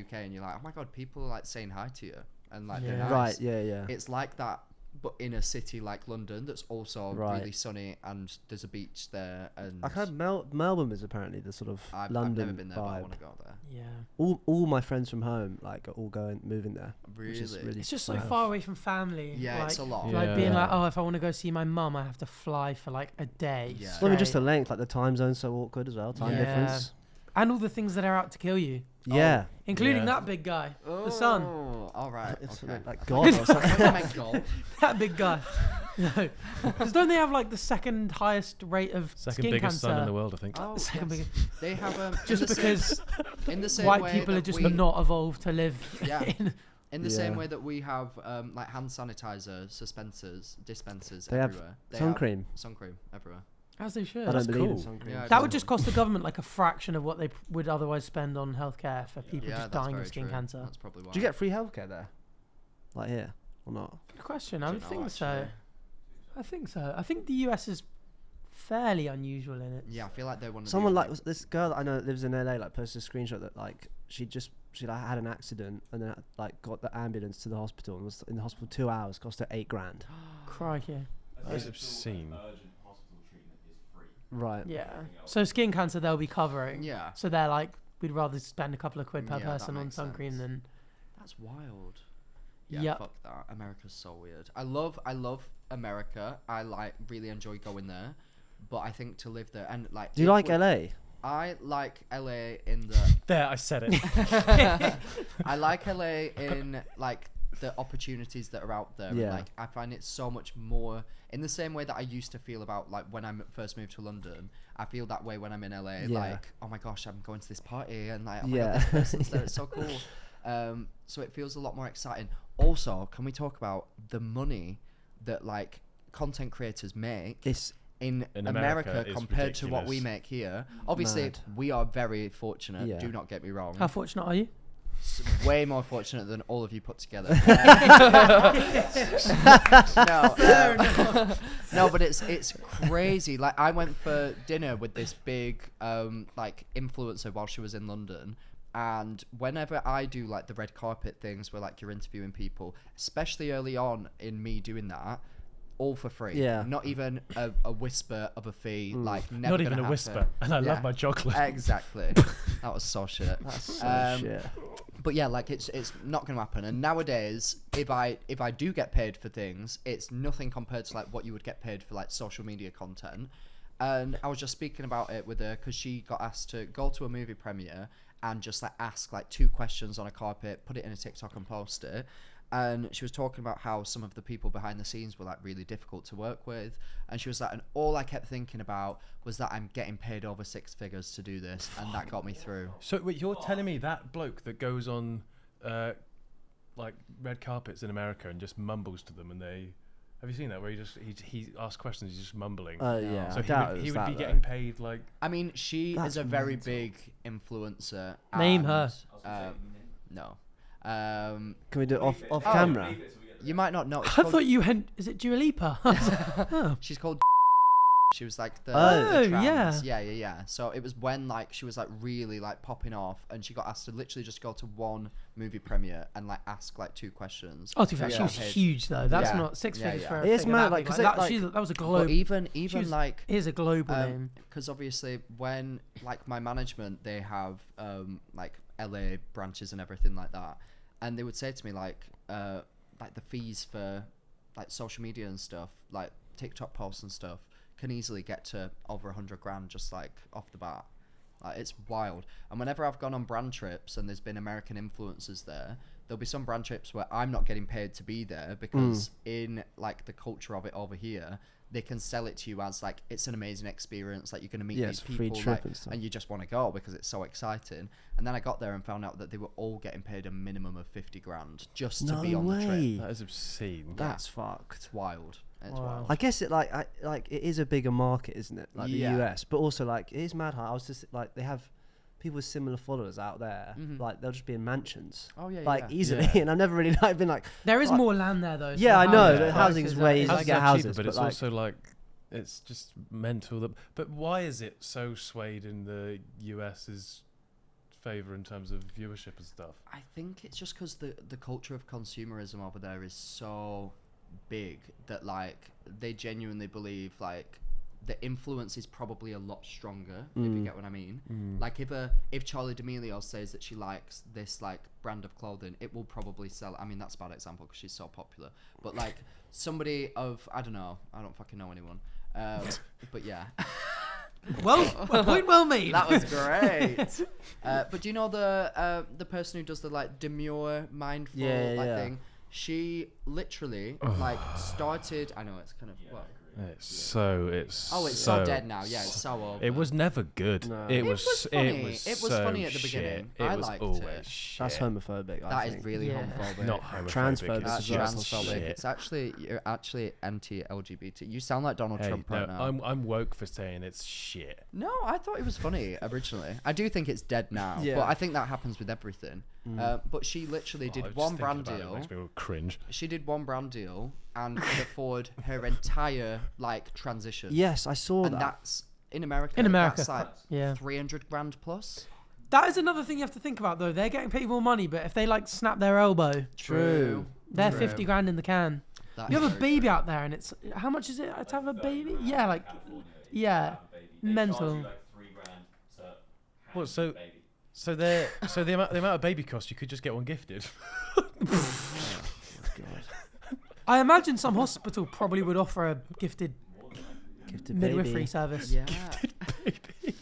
UK and you're like, oh my god, people are like saying hi to you and like they're Yeah. nice. Right. Yeah. Yeah. It's like that, but in a city like London that's also Right. really sunny and there's a beach there. And I heard Melbourne is apparently the sort of I've London never been there, but I vibe. want to go there. Yeah. All my friends from home like are all moving there. Which is Really? really It's just so nice. far away from family. Yeah, like, it's a lot. Like being like, Yeah. oh, if I want to go see my mum, I have to fly for like a day. Yeah. It's not even just the straight. length, like the time zone's so awkward as well. Time Yeah. difference. And all the things that are out to kill you, Yeah. including Yeah. that big guy, the sun. Oh, all right. It's Okay. like God or I something. thought you meant golf. That big guy. No, because don't they have like the second highest rate of Second skin biggest cancer? sun in the world, I think. Oh, Second yes. biggest. They have Just because in the same white way people are that just we, not evolved to live. Yeah. In, in the same Yeah. way that we have like hand sanitizer dispensers They have everywhere. sun cream. Sun cream everywhere. as they should. I That's don't believe cool. in sun cream. Yeah, That would just cost the government like a fraction of what they would otherwise spend on healthcare for people Yeah, just that's dying very of skin true. cancer. That's probably why. Do you get free healthcare there? Like here or not? Good question. I Don't would know, think so. actually. I think so. I think the US is fairly unusual in it. Yeah, I feel like they want to. Someone like this girl that I know that lives in LA like posted a screenshot that like she like had an accident and then like got the ambulance to the hospital and was in the hospital 2 hours, cost her $8,000. Crikey. That's obscene. Urgent hospital treatment is free. Right. Yeah. So skin cancer they'll be covering. Yeah, So they're like, we'd rather spend a couple of quid per Yeah, that person on makes sun cream sense. than. that's wild. Yeah, Yep. fuck that. America's so weird. I love America. I like really enjoy going there, but I think to live there and like. Do you like LA? I like LA in the. There, I said it. I like LA in like the opportunities that are out there. Yeah. And, like I find it so much more in the same way that I used to feel about like when I first moved to London. I feel that way when I'm in LA. Yeah. Like, oh my gosh, I'm going to this party and like, oh my Yeah. god, this person's there. It's so cool. So it feels a lot more exciting. Also, can we talk about the money that like content creators make It's in America America is compared to what we ridiculous. make here? Obviously, Mad. we are very fortunate. Yeah. Do not get me wrong. How fortunate are you? Way more fortunate than all of you put together. No, but it's crazy. Like I went for dinner with this big like influencer while she was in London, and whenever I do like the red carpet things where like you're interviewing people, especially early on in me doing that, all for free. Yeah. Not even a whisper of a fee. Like never Not even gonna a happen. whisper. And I Yeah. love my chocolate. Exactly. That was so shit. that's so shit. But yeah, like it's not gonna happen. And nowadays, if I do get paid for things, it's nothing compared to like what you would get paid for like social media content. And I was just speaking about it with her because she got asked to go to a movie premiere, and just like ask like 2 questions on a carpet, put it in a TikTok and post it. And she was talking about how some of the people behind the scenes were like really difficult to work with. And she was like, and all I kept thinking about was that I'm getting paid over 6 figures to do this. And that got me through. So wait, you're telling me that bloke that goes on like red carpets in America and just mumbles to them, and they... Have you seen that where he asks questions, he's just mumbling? Yeah. So he would be though. getting paid like... I mean, she That's is a very mental. big influencer. Name and, her. No. Can we do it off camera? You might not know. It's I called- thought you had. Is it Dua Lipa? Oh. She's called. She was like the. Oh, the trans. yeah. Yeah. So it was when like she was like really like popping off, and she got asked to literally just go to one movie premiere and like ask like 2 questions. Oh, to be fair, Yeah. she was Paid. huge though. That's Yeah. not 6 Yeah, figures yeah. for a It is figure mad, that like, big. 'cause Like, it, like- that was a But global. even was- like. Here's a global name. Because obviously when like my management, they have like LA branches and everything like that, and they would say to me like the fees for like social media and stuff, like TikTok posts and stuff, can easily get to over 100 grand just like off the bat. Like, it's wild. And whenever I've gone on brand trips and there's been American influencers there, there'll be some brand trips where I'm not getting paid to be there because in like the culture of it over here, they can sell it to you as like it's an amazing experience, like you're going to meet these it's a free people trip like, and stuff. and you just want to go because it's so exciting. And then I got there and found out that they were all getting paid a minimum of 50 grand just to No be on the trip. way. That is obscene. That's fucked. It's wild. It's Wow. wild. I guess it like it is a bigger market, isn't it? Like Yeah. the US, but also like it is mad how I was just like they have people with similar followers out there. Like they'll just be in mansions, Oh yeah, like yeah. easily, Yeah. and I've never really like been like. There is fuck. more land there though. So Yeah, I know, housing the housing's prices way are- easier Houses to get are houses, cheaper, but it's like- also like it's just mental. But why is it so swayed in the US's favor in terms of viewership and stuff? I think it's just because the culture of consumerism over there is so big that like they genuinely believe like the influence is probably a lot stronger, if you get what I mean. Like if Charli D'Amelio says that she likes this like brand of clothing, it will probably sell. I mean, that's a bad example because she's so popular, but like somebody of I don't fucking know anyone, but yeah. Well, point well made. That was great. But do you know the person who does the like demure mindful Yeah. thing? She literally like started. I know it's kind of well. It's so It's so dead now. Yeah, it's so over. It was never good. No. It It was. was funny. It was. It was so funny at the shit. beginning. It I was liked always it. shit. That's homophobic. I That is think. really Yeah. homophobic. Not homophobic. Transphobic it's That's as well. just transphobic. shit. It's actually you're actually anti-LGBT. You sound like Donald Hey, Trump no, right now. I'm woke for saying it's shit. No, I thought it was funny originally. I do think it's dead now, Yeah. but I think that happens with everything. But she literally Oh, did just one thinking brand about it deal. makes me cringe. She did one brand deal and could afford her entire like transition. Yes, I saw and that. that's in America. In America, that's like yeah. 300 grand plus. That is another thing you have to think about though. They're getting paid more money, but if they like snap their elbow, True. they're True. 50 grand in the can. That You is have a very baby true. out there, and it's how much is it to have a baby? Yeah, like yeah, mental. What, so- So the amount of baby cost, you could just get one gifted. I imagine some hospital probably would offer a gifted Gifted midwifery baby. service. Yeah.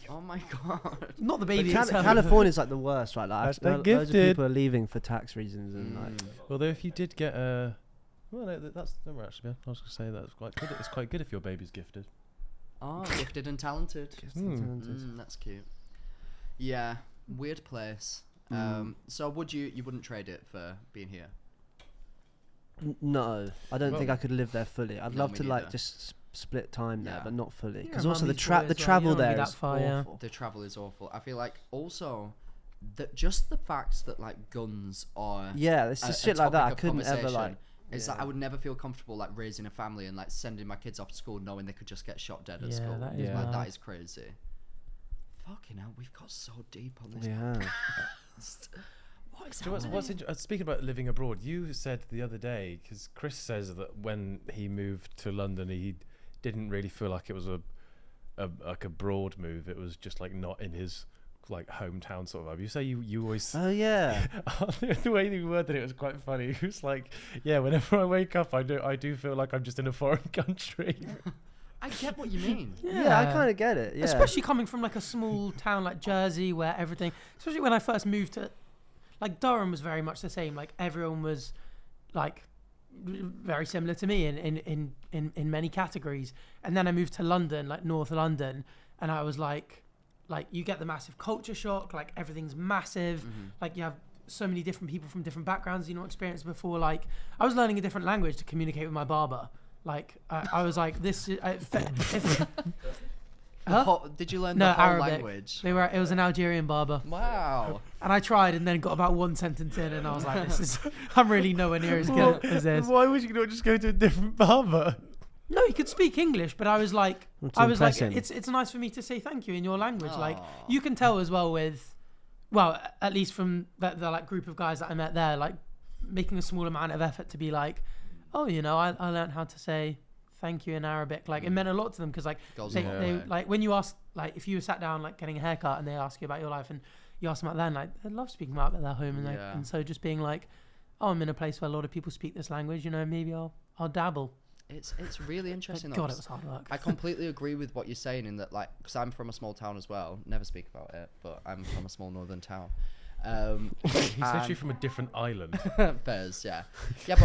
Oh my god. Not the But baby itself. California's like the worst, right? Like Hashtag loads of gifted. people are leaving for tax reasons and like. Although if you did get a, well, that's no, actually. I was gonna say that's quite good. It's quite good if your baby's gifted. Oh, gifted and talented. Talented. That's cute. Yeah, weird place. So you wouldn't trade it for being here? No, I don't think Well- I could live there fully. I'd No, love me to like neither. just split time there, Yeah. but not fully. Yeah, Because also the mummy's boy as the well, travel you don't wanna be there that is far, yeah. awful. The travel is awful. I feel like also that just the fact that like guns are Yeah, it's just shit like that. I topic of couldn't ever conversation like. is that yeah. I would never feel comfortable like raising a family and like sending my kids off to school knowing they could just get shot dead at Yeah, school. that is Like, mad. that is crazy. Fucking hell, we've got so deep on this. Yeah. What is So what's speaking about living abroad, you said the other day, because Chris says that when he moved to London, he didn't really feel like it was a like a broad move. It was just like not in his like hometown sort of vibe. You say you always Oh yeah. the way you worded it was quite funny. He was like, yeah, whenever I wake up, I do feel like I'm just in a foreign country. I get what you mean. Yeah, I kind of get it. Yeah. Especially coming from like a small town like Jersey, where everything, especially when I first moved to, like Durham was very much the same. Like everyone was like very similar to me in many categories. And then I moved to London, like North London, and I was like you get the massive culture shock. Like everything's massive. Like you have so many different people from different backgrounds you not experienced before. Like I was learning a different language to communicate with my barber. Like I was like, this is, Did you learn the whole Arabic language? It was an Algerian barber. Wow. And I tried and then got about one sentence in and I was like, I'm really nowhere near as good as this. Why would you not just go to a different barber? No, he could speak English, but I was like, impress him. it's nice for me to say thank you in your language. Like Aw. you can tell as well at least from the like group of guys that I met there, like making a small amount of effort to be like, oh, I learned how to say thank you in Arabic. Like it meant a lot to them because like Goes a long they way. like when you ask, like if you sat down like getting a haircut and they ask you about your life and you ask them about that, and, like they love speaking about their home and Yeah. and so just being like, oh, I'm in a place where a lot of people speak this language. Maybe I'll dabble. It's really interesting. But though, God, it 'cause was hard work. I completely agree with what you're saying in that, like, because I'm from a small town as well. Never speak about it, but I'm from a small northern town. He's literally from a different island. Fairs, yeah, but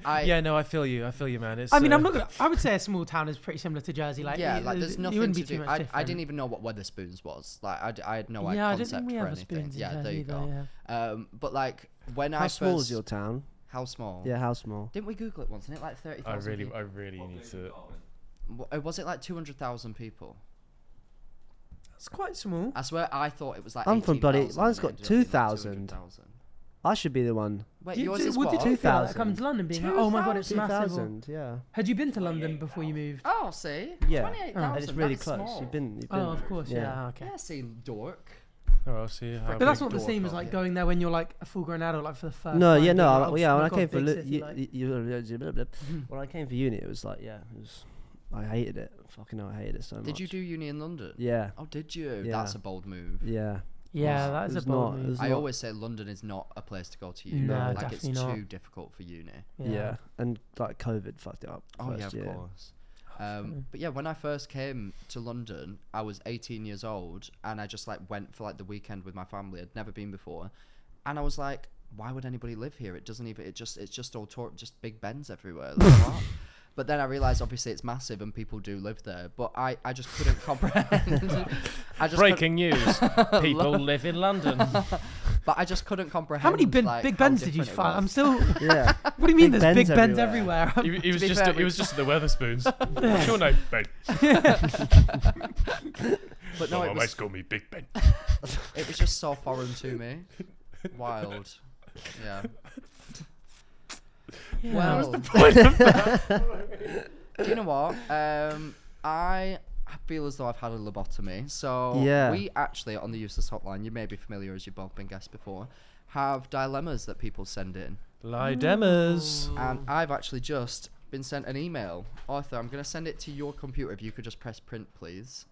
I Yeah, no, I feel you, man. It's, I mean, I'm not gonna. I would say a small town is pretty similar to Jersey. Like, yeah, like there's you nothing wouldn't to be too do. much I different. didn't even know what Weatherspoons was. Like, I had no Yeah, I concept didn't think we for have a anything. spoons in Yeah, there you Jersey go. either, yeah. But like when I How first, small is your town? how small? Yeah, how small? Didn't we Google it once? Isn't it like 30,000? I really need to. Was it like 200,000 people? It's quite small. I swear I thought it was like. I'm from bloody- 18,000 mine's and got it ended up being like 2,000. 200,000. I should be the one. Wait, yours is What what? did you feel like 2,000. coming to London being like, oh my god, it's massive? Or- 2,000, yeah. Had you been to London before you moved? Oh, see, Yeah. 28,000. And it's really that's close. Small. You've been. Oh, of course, yeah. Okay. Yeah, see, dork. Oh, I'll see how. But that's big not the door same as cut, like yeah. going there when you're like a full-grown adult, like for the first No, time. yeah, being no. like, oh, Yeah, when I God, came for big city, like- when I came for uni, it was like, yeah, it was. I hated it. Fucking hell, I hated it so much. Did you do uni in London? Yeah, Oh, did you? Yeah. That's a bold move. yeah. Yeah, It that is a was bold not- it move. was I not- always say London is not a place to go to uni. No, like it's definitely not. too difficult for uni. Yeah. And like COVID fucked it up. Oh yeah, first of year. course. But yeah, when I first came to London, I was 18 years old, and I just like went for like the weekend with my family. I'd never been before, and I was like, why would anybody live here? It doesn't even. It's just all just Big Bens everywhere. Like, what? But then I realised obviously it's massive and people do live there. But I just couldn't comprehend. Breaking news: people live in London. But I just couldn't comprehend. How many like, Big how Bens did you different it find? I'm was. still. Yeah. What do you mean? Big There's Big Bens Bens everywhere. He was be just fair, he was just at the Weatherspoons. What's your name, Ben? But no, my it mates was, call me Big Ben. it was just so foreign to me. Wild. Yeah. Yeah. Well, do you know what? I feel as though I've had a lobotomy. So Yeah. we actually, on the Useless Hotline, you may be familiar as you've both been guests before, have dilemmas that people send in. Lidemas. And I've actually just been sent an email. Arthur, I'm going to send it to your computer. If you could just press print, please.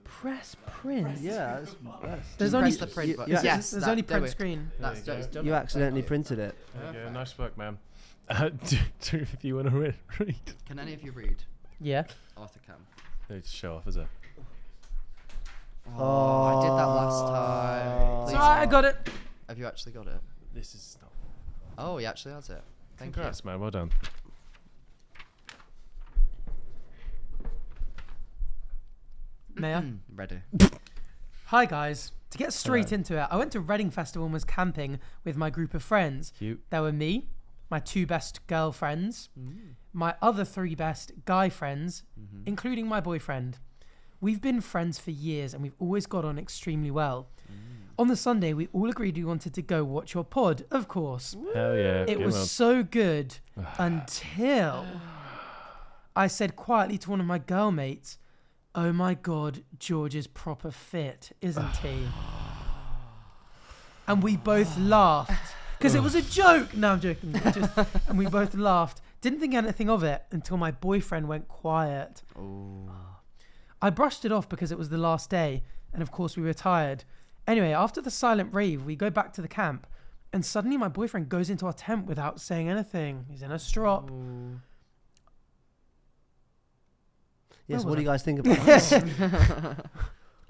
Press print. Yeah. There's You only press the print button. yeah, Yes, there's that- only there print we- screen. That's There you it's go. done. You it. accidentally Thank you. printed it. Yeah, nice work, man. If you want to read, Can any of you read? Yeah. Arthur can. no, to show off, is it? Oh, I did that last time. So Please I don't. got it. Have you actually got it? This is not. Oh, he actually has it. Thank Congrats, man. Well done. May I? you. Ready. Hi guys. To get straight into it, I went to Reading Festival and was camping with my group of friends. Cute. There were me, my 2 best girlfriends, my other 3 best guy friends, including my boyfriend. We've been friends for years and we've always got on extremely well. On the Sunday, we all agreed we wanted to go watch your pod, of course. Hell yeah. It good was man. so good until I said quietly to one of my girl mates, "Oh my God, George is proper fit, isn't he?" And we both laughed because it was a joke. No, I'm joking. And we both laughed. Didn't think anything of it until my boyfriend went quiet. Oh. I brushed it off because it was the last day, and of course we were tired. Anyway, after the silent rave, we go back to the camp, And suddenly my boyfriend goes into our tent without saying anything. He's in a strop. Yes, Where what do was you guys think about this?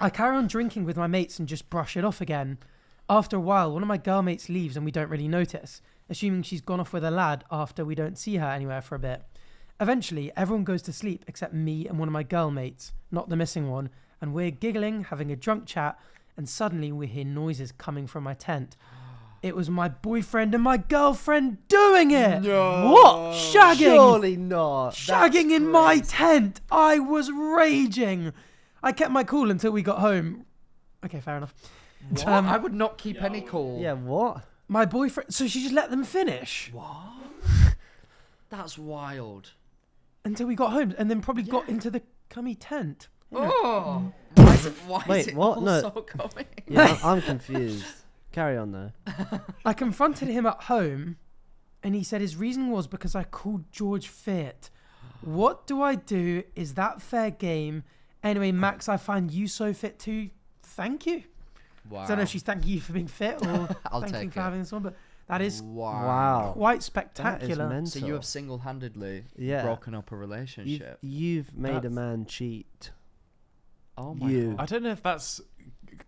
I carry on drinking with my mates and just brush it off again. After a while, one of my girl mates leaves and we don't really notice, assuming she's gone off with a lad after we don't see her anywhere for a bit. Eventually, everyone goes to sleep except me and one of my girl mates, not the missing one, and we're giggling, having a drunk chat, and suddenly we hear noises coming from my tent. It was my boyfriend and my girlfriend doing it! No. What? Shagging! Surely not. Shagging in my tent! I was raging! I kept my cool until we got home. Okay, fair enough. What? I would not keep any cool. Yeah, what? My boyfriend... So she just let them finish? What? That's wild. Until we got home, and then probably got into the cummy tent. Oh! Why is Wait, it what? all No. so coming? Yeah, I'm confused. Carry on though. I confronted him at home, and he said his reason was because I called George fit. What do I do? Is that fair game? Anyway, Max, I find you so fit too. Thank you. Wow. I don't know if she's thanking you for being fit or I'll thanking you take for it. having this one, but that is Wow. quite That is spectacular. mental. So you have single-handedly Yeah. broken up a relationship. You've made a That's- man cheat. Oh my you- god. I don't know if that's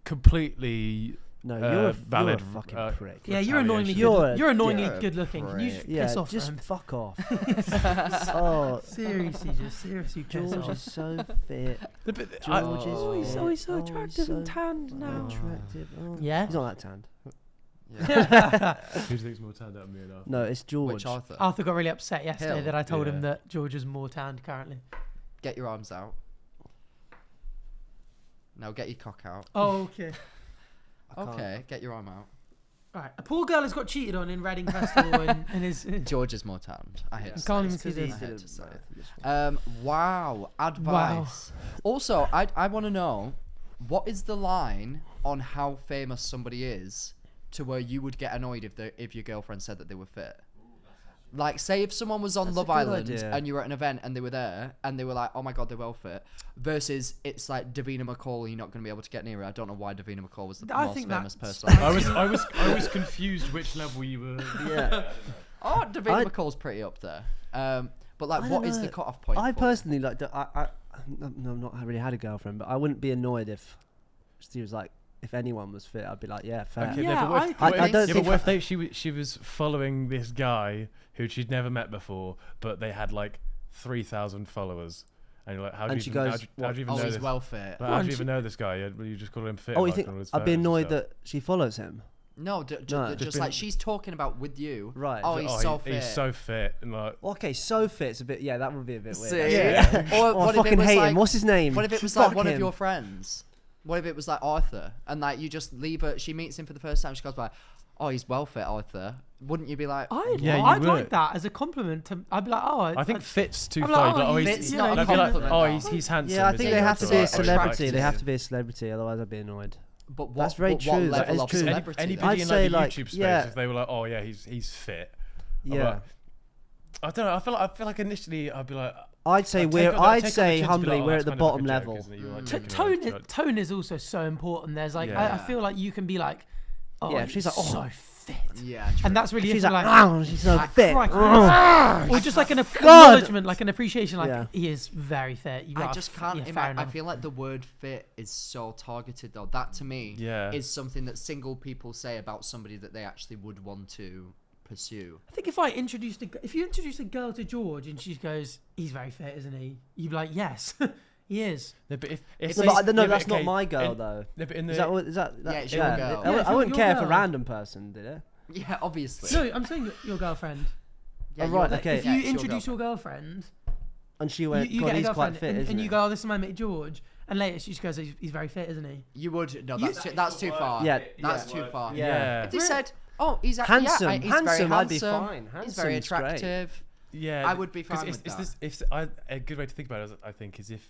completely No, valid. you're a fucking prick. Yeah, you're annoyingly retaliation. You're annoyingly You're a good looking. Can you prick. Yeah, piss off, just friend? fuck off. Oh, Seriously, just seriously piss George off. is so fit. But George Oh, is Oh, he's so fit. attractive and so tanned now. Attractive. Oh. Yeah? He's not that tanned. Yeah. Who thinks more tanned out of me and Arthur? No, it's George. Which Arthur? Arthur got really upset yesterday Hill. that I told him Yeah. that George is more tanned currently. Get your arms out. Now get your cock out. Oh, okay. I can't. Okay, get your arm out. Right, a poor girl has got cheated on in Reading Festival and is... George is more tanned. I hate to say can't it. even see this. I hate to say it. Wow, advice. Also, I want to know, what is the line on how famous somebody is to where you would get annoyed if your girlfriend said that they were fit? Like, say if someone was on That's a Love good Island idea. and you were at an event and they were there and they were like, oh my god, they're well fit, versus it's like Davina McCall, you're not going to be able to get near her. I don't know why Davina McCall was the I most think famous that's- person. I was confused which level you were. Yeah. Oh, Davina I- McCall's pretty up there. But like, I what don't is the know. cut-off point? I for you? personally like. I've not really had a girlfriend, but I wouldn't be annoyed if she was like, if anyone was fit, I'd be like, yeah, fair. Okay, Yeah, but what if, I what I if- don't yeah, think but what if she was following this guy who she'd never met before, but they had like 3,000 followers, and you're like, how do And you she even, goes, how do what? you even Oh, know he's this? well fit. Like, Well, how and do you she- even know this guy? You just call him fit. Oh, you like, think on his I'd be photos and annoyed stuff. that she follows him? No, No. just Just like been- she's talking about with you. Right. Oh, he's so fit. He's so fit, and like, Okay, so fit's a bit. Yeah, that would be a bit weird. See? actually. Or Oh, what I if it fucking was hate like, him. What's his name? what if it was like Fuck one of him. your friends? What if it was like Arthur, and like you just leave her? She meets him for the first time. She goes by, "Oh, he's well fit, Arthur." Wouldn't you be like, I'd Yeah, you like would. that as a compliment. I'd be like, oh, I think fit's too I'm far. like, You'd be oh, like, fit's you not know, a I'd be like, compliment, oh, though. he's handsome. Yeah, I isn't think he? they have That's to be a right. celebrity. They have attractive. to be a celebrity, otherwise I'd be annoyed. But what? That's very but what true, that level is of true. celebrity? Anybody then? I'd in say, like like, the YouTube space, yeah. if they were like, oh yeah, he's fit. I'm Yeah. like, I don't know. I feel like initially I'd be like, I'd say I'd take on the I'd chin say to be humbly like, oh, we're that's at the kind of like bottom a joke, level. isn't it? You're, like, Mm. joking around, tone is also so important. There's like, Yeah. I feel like you can be like, oh, Yeah, if she's like, oh. so fit. Yeah, true. And that's really She's if like, you're like, oh, she's so I fit. Crikey. Oh. or just like an acknowledgement, like an appreciation, like Yeah. he is very fit. I just can't Yeah, fair imagine. I enough. feel like the word fit is so targeted, though. That to me Yeah. is something that single people say about somebody that they actually would want to pursue. I think if you introduce a girl to George and she goes, he's very fit, isn't he? You'd be like, yes, he is. No, but if No, this- but no, yeah, that's but not okay, my girl in- though. no, but in Is the that? Yeah, it's your girl. I Yeah, if wouldn't your care if a girl. random person did it. Yeah, obviously. No, I'm saying your girlfriend. Yeah, Oh, right, you're- okay. If yeah, you it's introduce your your girlfriend, And she went, you God, get a he's quite girlfriend, fit, and, isn't and he? you go, oh, this is my mate George, and later she just goes, he's very fit, isn't he? You would. No, You- that's too far. Yeah, That's yeah. too far. yeah. If they said, oh, he's Handsome, he's very handsome, I'd be handsome, fine. He's very Handsome's great. attractive. Yeah, I would be 'cause fine it's, with that. If a good way to think about it, I think, is if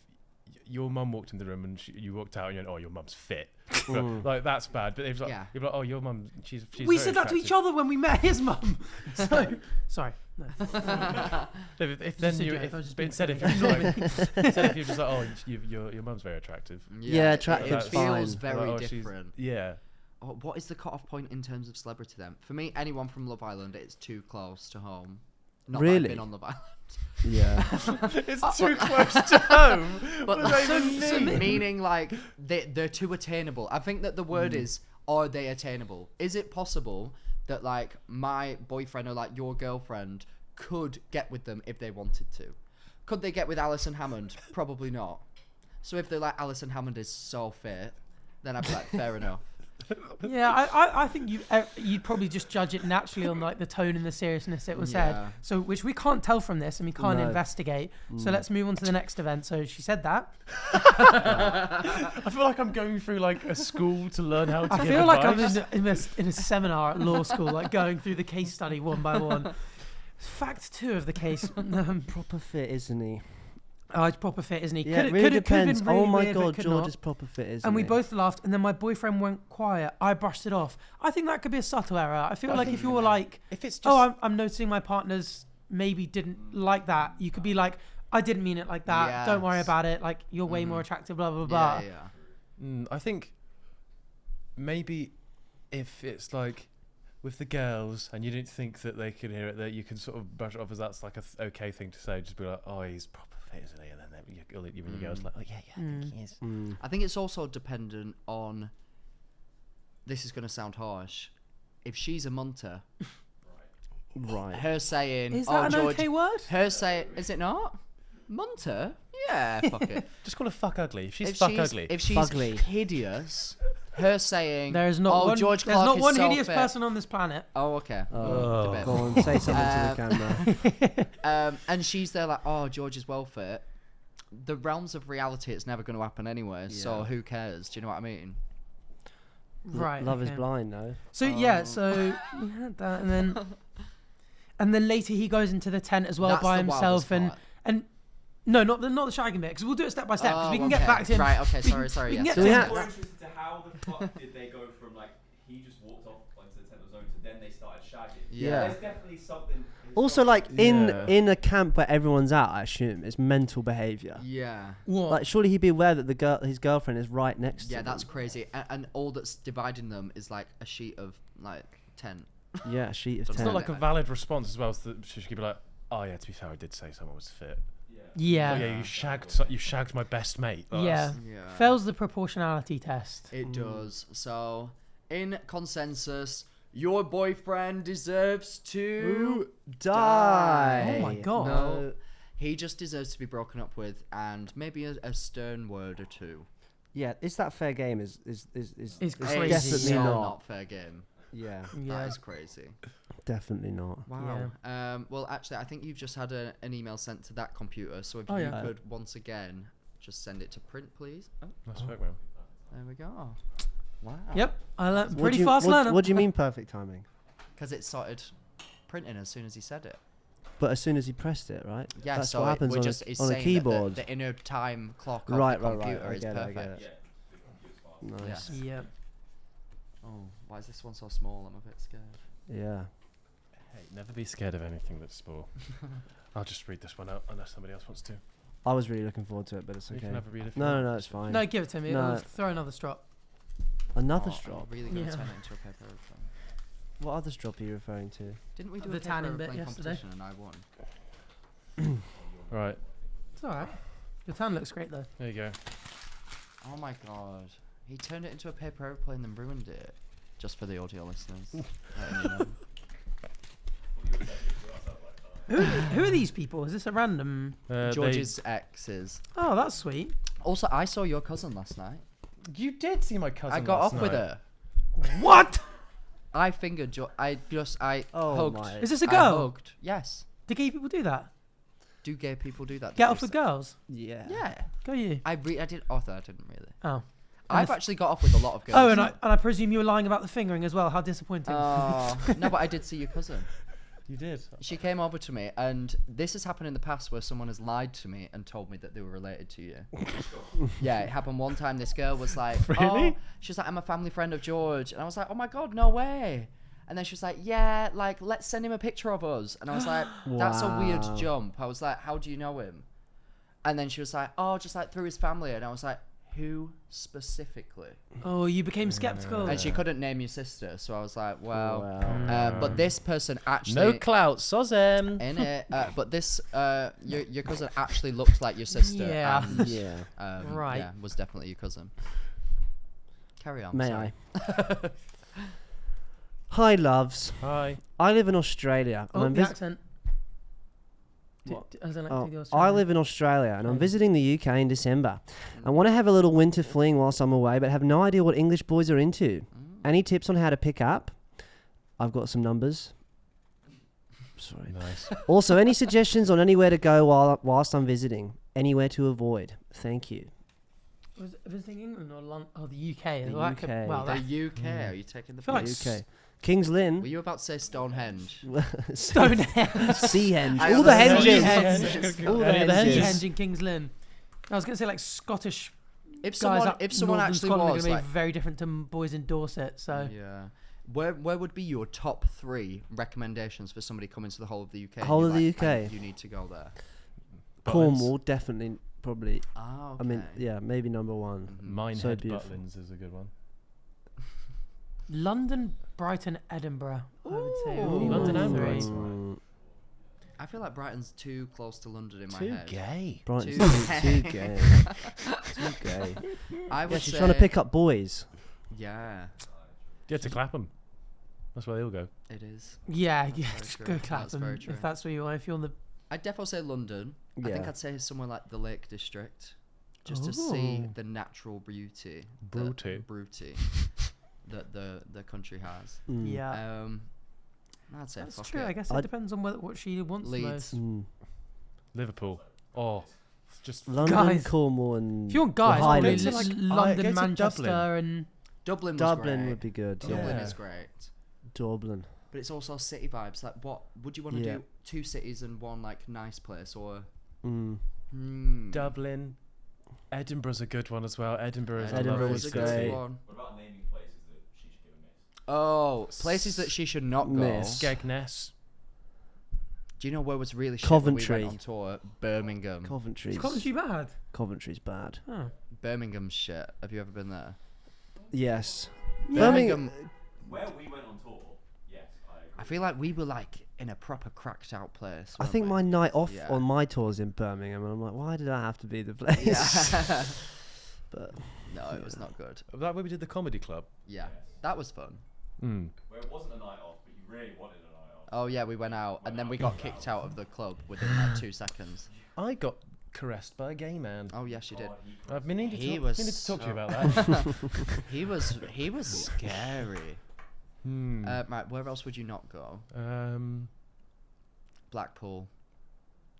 your mum walked in the room and you walked out and you went, oh, your mum's fit. But, like, that's bad. But if like, Yeah. you're like, oh, your mum, she's We very said that to each attractive. other when we met his mum. So, sorry. No. No, if Just then a you, joke, if, I was just but being instead if funny. you're just like, instead if you're just like, oh, your mum's very attractive. Yeah, it attractive's feels fine. very Like, oh, she's- different. Yeah. what is the cut-off point in terms of celebrity then? For me, anyone from Love Island, it's too close to home. Not that I've Really? been on Love Island. Yeah. It's too close to home. But What does that even mean? meaning like they're too attainable. I think that the word is, are they attainable? Is it possible that like my boyfriend or like your girlfriend could get with them if they wanted to? Could they get with Alison Hammond? Probably not. So if they're like, Alison Hammond is so fit, then I'd be like, fair enough. Yeah, I think you'd probably just judge it naturally on like the tone and the seriousness it was Yeah. said. So which we can't tell from this, and we can't No. investigate. So let's move on to the next event. So she said that. I feel like I'm going through like a school to learn how to I give feel like I'm advice. in a seminar at law school, like going through the case study one by one. Fact 2 of the case. Proper fit, isn't he? Oh, it's proper fit, isn't he? Yeah, it really could've depends. been really Oh my weird, but god, could George not. is proper fit, isn't And we he? both laughed, and then my boyfriend went quiet. I brushed it off. I think that could be a subtle error. I feel like if you were like, If it's just oh, I'm noticing my partner's maybe didn't like that, you could be like, I didn't mean it like that. Don't worry Yes. about it. Like, you're way more attractive, blah, blah, blah. Yeah. I think maybe if it's like with the girls and you didn't think that they could hear it, that you can sort of brush it off as that's like a okay thing to say. Just be like, oh, he's proper fit, isn't he? And then even the girls like, oh yeah, I think he is. I think it's also dependent on. This is going to sound harsh. If she's a munter, Right. her saying, Is "Oh, that an George," okay word? her saying, "Is it not munter?" Yeah, fuck it. Just call her fuck ugly. If she's If fuck she's ugly. if she's Fugly. hideous, her saying, There is not "Oh, one, George there's Clarke not is one so hideous fit." person on this planet. Oh, okay. Oh. Debate. Go on, say something to the camera. And she's there like, "Oh, George is well fit." The realms of reality, it's never going to happen anyway. So Yeah. who cares? Do you know what I mean? Right. Love is okay. blind, no? So yeah, so we had that, and then later he goes into the tent as well That's by the himself, wildest part. and no, not the shagging bit, because we'll do it step by step, because we can get okay. back to him. Right, okay, we can- sorry, we can yes. get So to we him. had- I'm more interested to how the fuck did they go from like he just walked off onto the tent of his own to then they started shagging. Yeah. There's definitely something. Also, like Yeah. in a camp where everyone's out, I assume it's mental behaviour. Yeah. What? Like, surely he'd be aware that his girlfriend is right next to Yeah, him. that's crazy. And all that's dividing them is like a sheet of like tent. Yeah, a sheet of It's It's tent. not like a valid response as well. So that she could be like, oh yeah, to be fair, I did say someone was fit. yeah, Oh, yeah, you shagged my best mate. Oh, yeah. that's- Yeah. Fails the proportionality test. It does. So, in consensus, your boyfriend deserves to Die. Oh my God. No, he just deserves to be broken up with, and maybe a stern word or two. Yeah, is that fair game? Is It's crazy. definitely so not. not fair game. Yeah, Yeah. That is crazy. definitely not. Wow. Well, actually, I think you've just had an email sent to that computer. So if Oh, you yeah. could once again just send it to print, please. Oh, That's fair, man. there we go. Wow. Yep, I learned What pretty do you- fast what, learner. What do you mean perfect timing? Because it started printing as soon as he said it. But as soon as he pressed it, right? Yeah, That's so what happens we're on just a, it's on a saying keyboard. that the inner time clock of Right, the right, right. computer I is get it, I perfect. get Yeah. Nice. Yeah. Oh, why is this one so small? I'm a bit scared. Yeah. Hey, never be scared of anything that's small. I'll just read this one out unless somebody else wants to. I was really looking forward to it, but it's You okay. can have a read if you No, want. no, no, it's fine. No, give it to me. No. I'll throw another strop. Another Oh, strop. I'm really going to Yeah. turn it into a paper airplane. What other strop are you referring to? Didn't we do The a paper tanning bit airplane yesterday. competition and I won? Right, It's alright. Your tan looks great though. there you go. Oh my god. He turned it into a paper airplane and ruined it. Just for the audio listeners. Letting you know. Who are these people? Is this a random? George's exes. Oh, that's sweet. Also, I saw your cousin last night. You did see my cousin. I got last off with night. her. What? I fingered I Oh hugged. my. Is this a I girl? hugged. Yes. Do gay people do that? Do gay people do that? Get did off you with say? girls? Yeah. Yeah. Go you. I did. Oh, I didn't really. Oh. I've actually got off with a lot of girls. Oh, and I presume you were lying about the fingering as well. How disappointing. Oh, no, but I did see your cousin. You did. She came over to me, and this has happened in the past where someone has lied to me and told me that they were related to you. Yeah, it happened one time. This girl was like, Really? Oh, she's like, I'm a family friend of George. And I was like, oh my God, no way. And then she was like, yeah, like, let's send him a picture of us. And I was like, that's a weird Wow. jump. I was like, how do you know him? And then she was like, oh, just like through his family. And I was like, who specifically? Oh, you became skeptical. And she couldn't name your sister, so I was like, well. Wow. But this person actually. No clout, sozem. In it, but this your cousin actually looked like your sister. Yeah. And, Yeah. Right. Yeah, was definitely your cousin. Carry on. May sorry. I? Hi, loves. Hi. I live in Australia. And Oh, I'm the vis- accent. What? I don't like Oh, to do I Australian. live in Australia and I'm visiting the UK in December. I want to have a little winter fling whilst I'm away, but have no idea what English boys are into. Any tips on how to pick up? I've got some numbers. Sorry. Nice. Also, any suggestions on anywhere to go whilst I'm visiting? Anywhere to avoid? Thank you. Was it visiting England or London? Oh, the UK. The Well, that could- UK. well, The that, UK. Are you taking the feel like piss? UK. Kings Lynn. Were you about to say Stonehenge? Stonehenge. Seahenge. I All the was- henges. Seahenge. All the Any of the henges. Seahenge in Kings Lynn. I was going to say like Scottish If guys someone, up if someone northern actually Scotland was are going like, to be very different to boys in Dorset. So yeah, where would be your top 3 recommendations for somebody coming to the whole of the UK? and Whole you're of the like, UK? "And you need to go there. Cornwall, definitely, probably. Oh, okay. I mean, yeah, maybe number one. Minehead So beautiful. Butlins is a good one. London, Brighton, Edinburgh. I would say. would be Ooh. my London and three. Brighton. Mm, I feel like Brighton's too close to London in my Too head. gay. Brighton's Too too gay. gay. Too gay. I would Yeah, she's say, trying to pick up boys. Yeah, Get to Clapham. That's where they all go. it is. Yeah, That's yeah. very Just true. go That's Clapham very true. if that's where you are. If you're on the I'd definitely say London. I think Yeah. I'd say somewhere like the Lake District, just to see Oh. the natural beauty, Beauty. that the country has. Mm. yeah. I'd say That's fuck true. it. I guess it I'd- depends on what she wants the Leeds. most. Mm. Liverpool. Oh, just London, Guys. Cornwall, and If you want the guys, probably Highlands. Go to, like, London, go to Manchester, Dublin. and Dublin was Dublin great. would be good. Dublin Yeah. is great. Dublin. But it's also city vibes. Like, what would you want to Yeah. do? 2 cities and one like nice place, or Dublin. Edinburgh's a good one as well. Edinburgh is Edinburgh a lovely is a city. good great. one. What about naming places that she should give a miss? Oh, places that she should not go. Miss. Skegness. Do you know where was really shit Coventry. when we went on tour? Birmingham. Coventry's is Coventry bad? Coventry's bad. Oh. Birmingham's shit. Have you ever been there? Yes. Birmingham. Where we went on tour, yes, I agree. I feel like we were like in a proper cracked out place. I weren't think we? my night off Yeah. on my tours in Birmingham, and I'm like, why did I have to be the place? Yeah. But No, it was not good. That where we did the comedy club. Yeah, that was fun. Where it wasn't a night off, but you really wanted a night off. Oh yeah, we went out and then we got kicked out of the club within like 2 seconds. I got caressed by a gay man. Oh yes, you did. I've been needing He to, was meaning to talk to you so- about that. He was scary. Right, where else would you not go? Blackpool.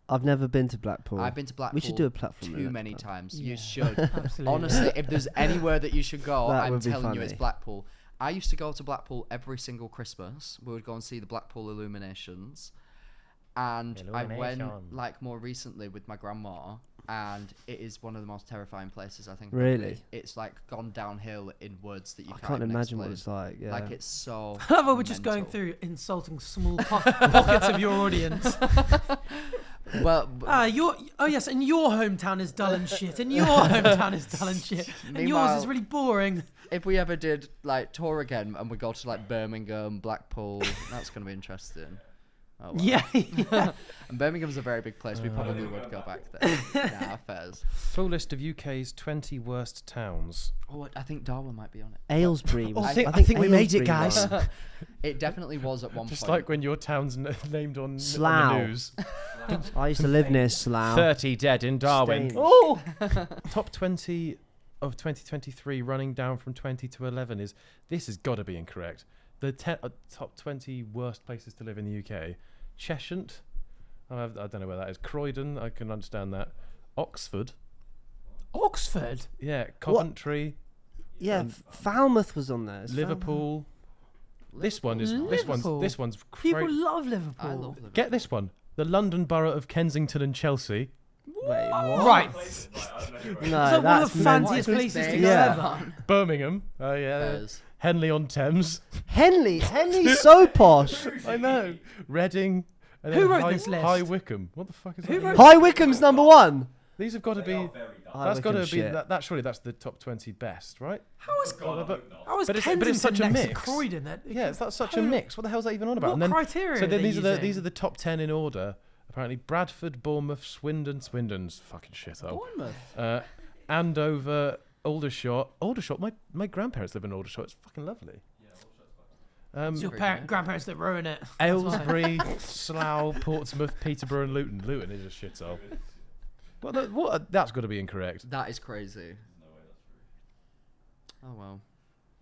I've never been to Blackpool. I've been to Blackpool. We should do a platform. too roulette many club. times. Yeah. You should. Absolutely. Honestly, if there's anywhere that you should go, That I'm would be telling you it's funny. Blackpool. I used to go to Blackpool every single Christmas. We would go and see the Blackpool illuminations. And I went Illumination. like more recently with my grandma, and it is one of the most terrifying places I think. Really? probably. It's like gone downhill in words that you I can't can't even imagine what explain. it's like. Yeah. Like it's so. I love how we're just going mental. through insulting small pockets of your audience. Well, Yes, and your hometown is dull and shit, and your hometown is dull and shit, and yours Meanwhile- is really boring. if we ever did like tour again and we go to like Birmingham, Blackpool, that's gonna be interesting. Oh, well. Yeah. And Birmingham's a very big place. We probably would go back there. Nah, fairs. Full list of UK's 20 worst towns. Oh, I think Darwin might be on it. Aylesbury. Oh, Was, I think we made it, Aylesbury guys. was. It definitely was at one Just point. like when your town's named on Slough. the news. I used to live near Slough. 30 dead in Darwin. Staines. Oh! Top 20 of 2023 running down from 20 to 11 is... This has got to be incorrect. The top 20 worst places to live in the UK. Cheshire. I don't know where that is. Croydon. I can understand that. Oxford. Oxford. Yeah. Coventry. Yeah, Falmouth was on there. Is Liverpool. This one is... Liverpool. This one's People great. love Liverpool. I love Liverpool. Get this one. The London Borough of Kensington and Chelsea. Falmouth? Wait, what? Right. Places, like, I don't know where No, It's like one of that's the mental. fanciest What is places to this go Yeah. ever. Birmingham. Oh, yeah. Fairs. Henley-on-Thames. Henley's so posh. I know. Reading. And Who then wrote this list? High Wycombe. What the fuck is Who that? wrote- High Wycombe's number one. These have got to They are be. very dark. That's got to be shit. that. Surely that's the top 20 best, right? How is God, I hope not. how is But it's Kensington such a next to mix. Croydon then? Yeah, that's such a How- mix. What the hell's that even on about? What And then, criteria? so are then they these using? are the top 10 in order. Apparently, Bradford, Bournemouth, Swindon's fucking shithole. Bournemouth. Andover, Aldershot. My grandparents live in Aldershot. It's fucking lovely. It's your grandparents that ruin it. Aylesbury, Slough, Portsmouth, Peterborough, and Luton. Luton is a shithole. That's got to be incorrect. That is crazy. There's no way that's true. Oh well.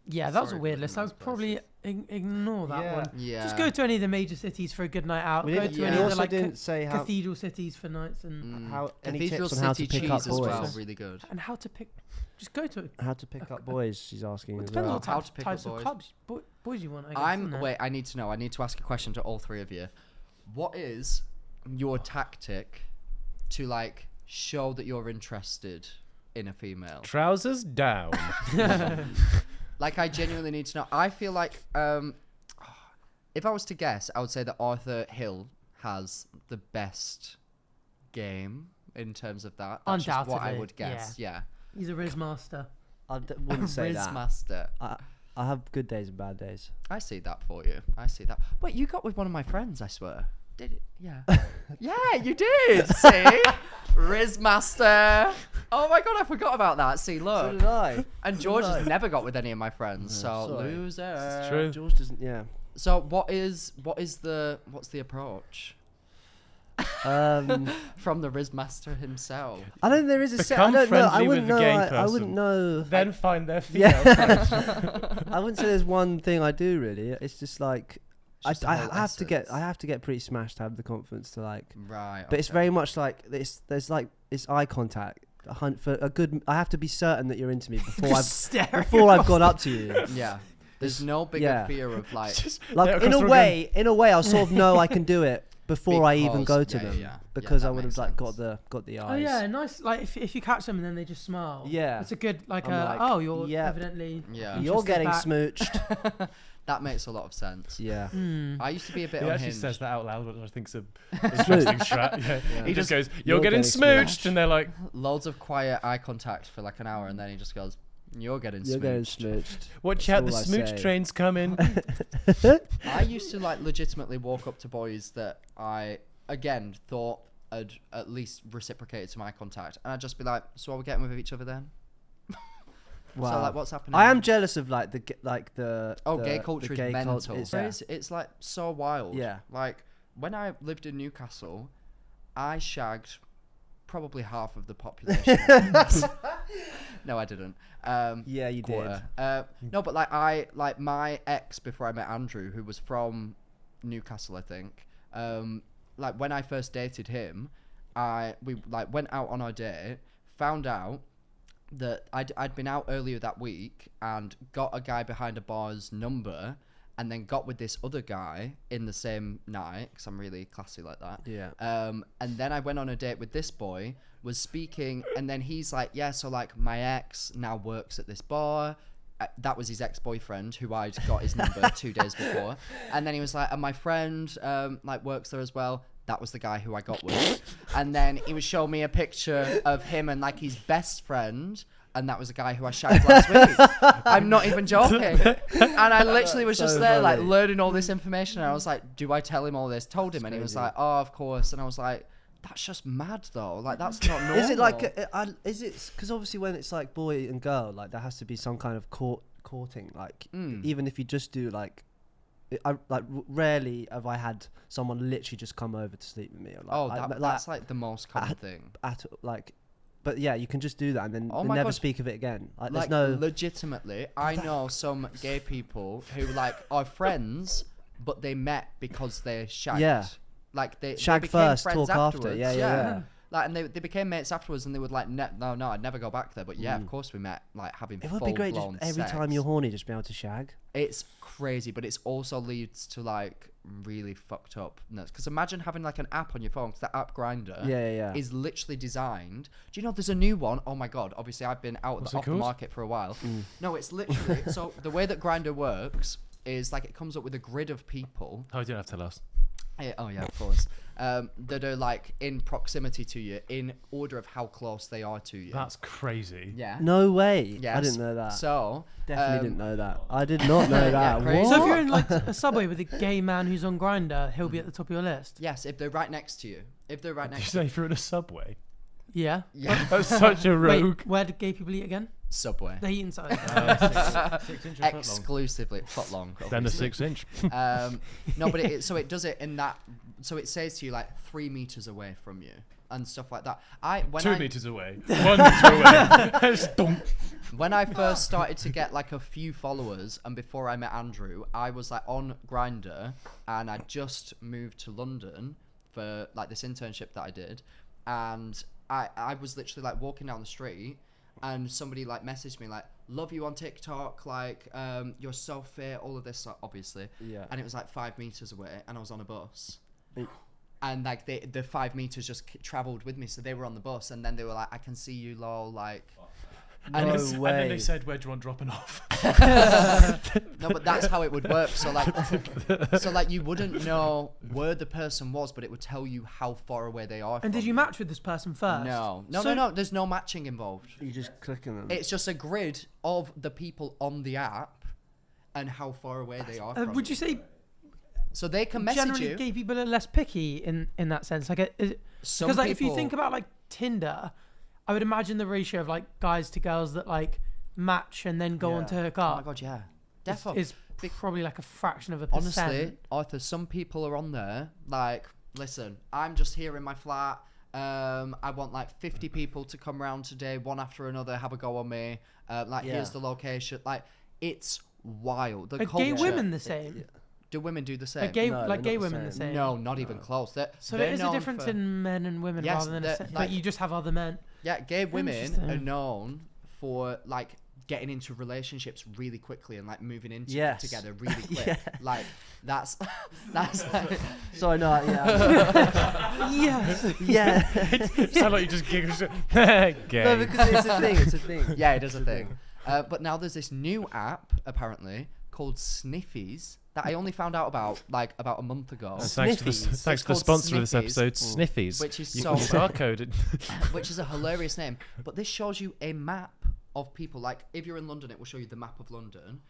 Yeah, that was a Sorry weird for list. I those would probably ignore that Yeah. one. Yeah. Just go to any of the major cities for a good night out. We Go didn't, to yeah. any we of the also like didn't say how cathedral cities for nights and how any Cathedral tips on how to City pick up cheese as boys. well, really good. how to pick. Just go to. How to pick up boys? She's asking It as depends well. on How types, to pick up types of boys. clubs boys you want. I guess, isn't it? Wait, I need to know. I need to ask a question to all three of you. What is your tactic to like show that you're interested in a female? Trousers down. Like, I genuinely need to know. I feel like, if I was to guess, I would say that Arthur Hill has the best game in terms of that. That's just what I Undoubtedly, would guess. Yeah. He's a Riz master. I wouldn't say Riz that. master. I have good days and bad days. I see that for you. I see that. Wait, you got with one of my friends, I swear. Did it? Yeah. Yeah, you did. See? Riz master. Oh my god, I forgot about that. See, So look. did I. And George has never got with any of my friends, No, so sorry. loser. It's true. George doesn't. Yeah. So what's the approach from the Riz master himself? I don't think there is a set. I Become don't know. I friendly wouldn't with the know. gay I wouldn't person. know. Then find their female Yeah. friends. I wouldn't say there's one thing I do really. It's just like Just the I whole have to get essence. I have to get pretty smashed to have the confidence to like. Right. But it's very much like there's like it's eye contact. For a good, I have to be certain that you're into me before I've gone up to you. Yeah. There's no bigger Yeah. fear of like. Like in a way, I'll sort of know I can do it before I even go Because- to yeah, them yeah. because Yeah, I that would have makes like sense. got the eyes. Oh yeah, nice. Like if you catch them and then they just smile. Yeah. It's a good like. I'm like, Oh, you're yeah. evidently. Yeah. You're interested getting back. smooched. That makes a lot of sense. Yeah. Hmm. I used to be a bit He actually unhinged. says that out loud, which I think's a interesting strat. Yeah. Yeah. He just goes, You're "You're getting getting smooched," and they're like, Loads of quiet eye contact for like an hour, and then he just goes, "You're getting You're getting smooched." smooched. "Watch That's out, the all I smooch say. train's coming." I used to like legitimately walk up to boys that I again thought had at least reciprocated some eye contact, and I'd just be like, "So are we getting with each other then?" Wow. So like, what's happening? I am jealous of like the gay culture is gay mental. It's, It's like so wild. Yeah. Like when I lived in Newcastle, I shagged probably half of the population. No, I didn't. Yeah, you Quarter. No, but like my ex before I met Andrew, who was from Newcastle, I think. Like when I first dated him, we like went out on our date, found out that I'd been out earlier that week and got a guy behind a bar's number, and then got with this other guy in the same night because I'm really classy like that. Yeah. And then I went on a date with this boy, was speaking, and then he's like, yeah, so like my ex now works at this bar. That was his ex-boyfriend who I'd got his number 2 days before. And then he was like, and my friend like works there as well. That was the guy who I got with. And then he was showing me a picture of him and like his best friend. And that was a guy who I shagged last week. I'm not even joking. And I literally was just So there like funny. learning all this information. And I was like, do I tell him all this? Told him. And he was crazy. like, oh, of course. And I was like, that's just mad though. Like that's not normal. Is it like is it because obviously when it's like boy and girl, like there has to be some kind of courting, like even if you just do like rarely have I had someone literally just come over to sleep with me. Or like, that's like the most common thing. But yeah, you can just do that and then Oh they my never God. speak of it again. Like Like there's no legitimately, I know some gay people who like are friends, but they met because they shagged. Yeah. Like they Shag became first, friends talk after. afterwards. Yeah. Like and they became mates afterwards, and they would like no, I'd never go back there. But yeah, of course we met. Like having It would be great just full-blown every time sex. you're horny, just be able to shag. It's crazy, but it's also leads to like really fucked up. Because imagine having like an app on your phone. Because that app Grinder Yeah. is literally designed. Do you know there's a new one? Oh my god! Obviously, I've been out What's it off the called? market for a while. No, it's literally so the way that Grinder works is like it comes up with a grid of people. Oh, you don't have to tell us. Oh yeah, of course. That are like in proximity to you, in order of how close they are to you. That's crazy. Yeah. No way. Yes. I didn't know that. So Definitely didn't know that. I did not know that. crazy. What? So if you're in like a subway with a gay man who's on Grindr, he'll be at the top of your list. yes, if they're right next to you. If they're right Did you next to say if you're in a subway? Yeah. yeah. That's such a rogue. Wait, where do gay people eat again? Subway. They eat inside. 6 inch or foot long? Exclusively foot long. Then the obviously. 6 inch. No, but so it does it in that. So it says to you like 3 meters away from you and stuff like that. 2 meters away. 1 meter away. Stomp. When I first started to get like a few followers, and before I met Andrew, I was like on Grindr, and I just moved to London for like this internship that I did, and I was literally like walking down the street, and somebody like messaged me like, love you on TikTok, like you're so fit, all of this obviously. Yeah. And it was like 5 meters away, and I was on a bus. It- And like the 5 meters just travelled with me, so they were on the bus, and then they were like, "I can see you, lol." Like, and No it's- And way. then they said, where do you want dropping off? no, but that's how it would work. So like you wouldn't know where the person was, but it would tell you how far away they are. And did from you match with this person first? No. So- No. There's no matching involved. You just clicking them. It's just a grid of the people on the app and how far away they are. From Would you say So they can message generally you. gay people are less picky in that sense? Like, Some because like if you people- think about like Tinder, I would imagine the ratio of like guys to girls that like match and then go on Yeah. to hook Oh up my god, yeah. is, Definitely. is probably like a fraction of a percent. Honestly, Arthur, some people are on there like, listen, I'm just here in my flat. I want like 50 people to come round today, one after another, have a go on me. Here's the location. Like, it's wild. The Are gay culture- women the same? Do women do the Are same? gay No, like they're gay not the women the same. same? No, not even close. So they're there is a known difference for- in men and women Yes, rather than they're- like you just have other men. Yeah, gay women Interesting. are known for like getting into relationships really quickly and like moving into Yes. together really quick. Yeah. Like that's like, Sorry, no, yeah. Yes. Yeah. You sound like you just giggled. Gay. No, because it's a thing. It's a thing. yeah, it is a thing. But now there's this new app apparently called Sniffies that I only found out about like about a month ago, Thanks to the, Sniffies. thanks It's to the called sponsor of this Sniffies. episode, Sniffies. which is You so can barcode it. which is a hilarious name. But this shows you a map of people. Like if you're in London, it will show you the map of London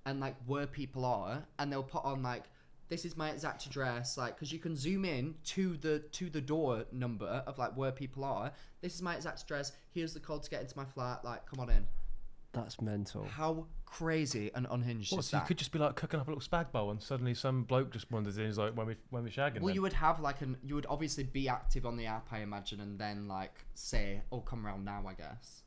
and like where people are, and they'll put on like, this is my exact address, like, because you can zoom in to the door number of like where people are. This is my exact address. Here's the code to get into my flat. Like, come on in. That's mental. How crazy and unhinged What, is so you that? could just be like cooking up a little spag bowl, and suddenly some bloke just wanders in. He's like, "When we shagging?" Well, then?" you would have like you would obviously be active on the app, I imagine, and then like say, "Oh, come around now," I guess.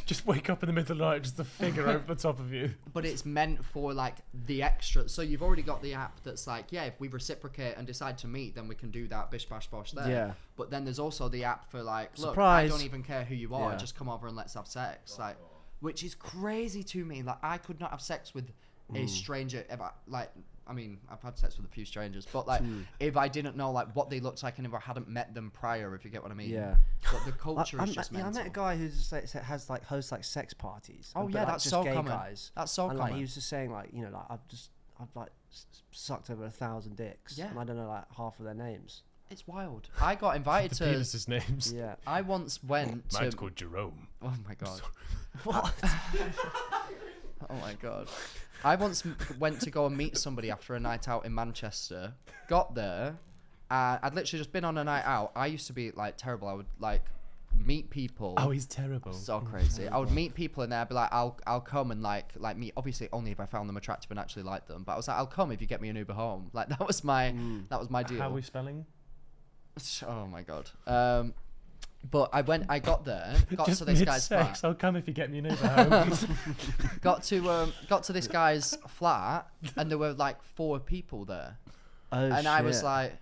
just wake up in the middle of the night, just a figure over the top of you. But it's meant for like the extra. So you've already got the app that's like, yeah, if we reciprocate and decide to meet, then we can do that bish bash bosh there. Yeah. But then there's also the app for like, look, Surprise. I don't even care who you are, Yeah. just come over and let's have sex. Like, which is crazy to me. Like, I could not have sex with a stranger ever. Like, I mean, I've had sex with a few strangers, but like, if I didn't know like what they looked like and if I hadn't met them prior, if you get what I mean. Yeah. But the culture is just I mental. met a guy who's just like has like hosts like sex parties. Oh but, yeah, like, that's just so gay common. guys. That's so And common. like he was just saying like, you know, like I've like sucked over 1,000 dicks. Yeah. And I don't know like half of their names. It's wild. I got invited The to. penis' names. Yeah. I once went to. Mine's called Jerome. Oh my god. What? Oh my god. I once went to go and meet somebody after a night out in Manchester. Got there, and I'd literally just been on a night out. I used to be like terrible. I would like meet people. Oh, he's terrible. So crazy. I would meet people and they'd be like, I'll come and like meet. Obviously, only if I found them attractive and actually liked them. But I was like, I'll come if you get me an Uber home. Like that was my deal. How are we spelling? Oh my god. But I got there, got Just to this guy's mid-sex. flat. I'll come if you get me an Uber home. got to this guy's flat, and there were like 4 people there, Oh, and I was shit. like,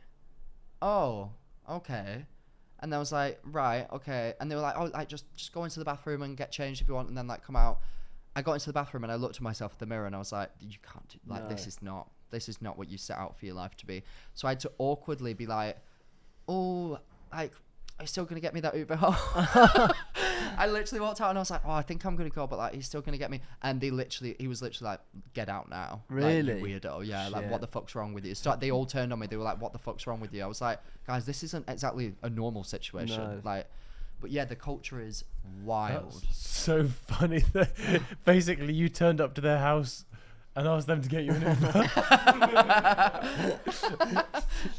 oh, okay, and I was like, right, okay, and they were like, oh, like just go into the bathroom and get changed if you want, and then like come out. I got into the bathroom and I looked at myself in the mirror and I was like, you can't do, like No. this is not what you set out for your life to be. So I had to awkwardly be like, oh, like, are you still gonna get me that Uber home? I literally walked out and I was like, oh, I think I'm gonna go, but like he's still gonna get me. And he was literally like, get out now. Really? Like, you weirdo. Yeah. Like, what the fuck's wrong with you? So they all turned on me. They were like, what the fuck's wrong with you? I was like, guys, this isn't exactly a normal situation. No. Like, but yeah, the culture is wild. That's so funny that basically you turned up to their house and asked them to get you an Uber.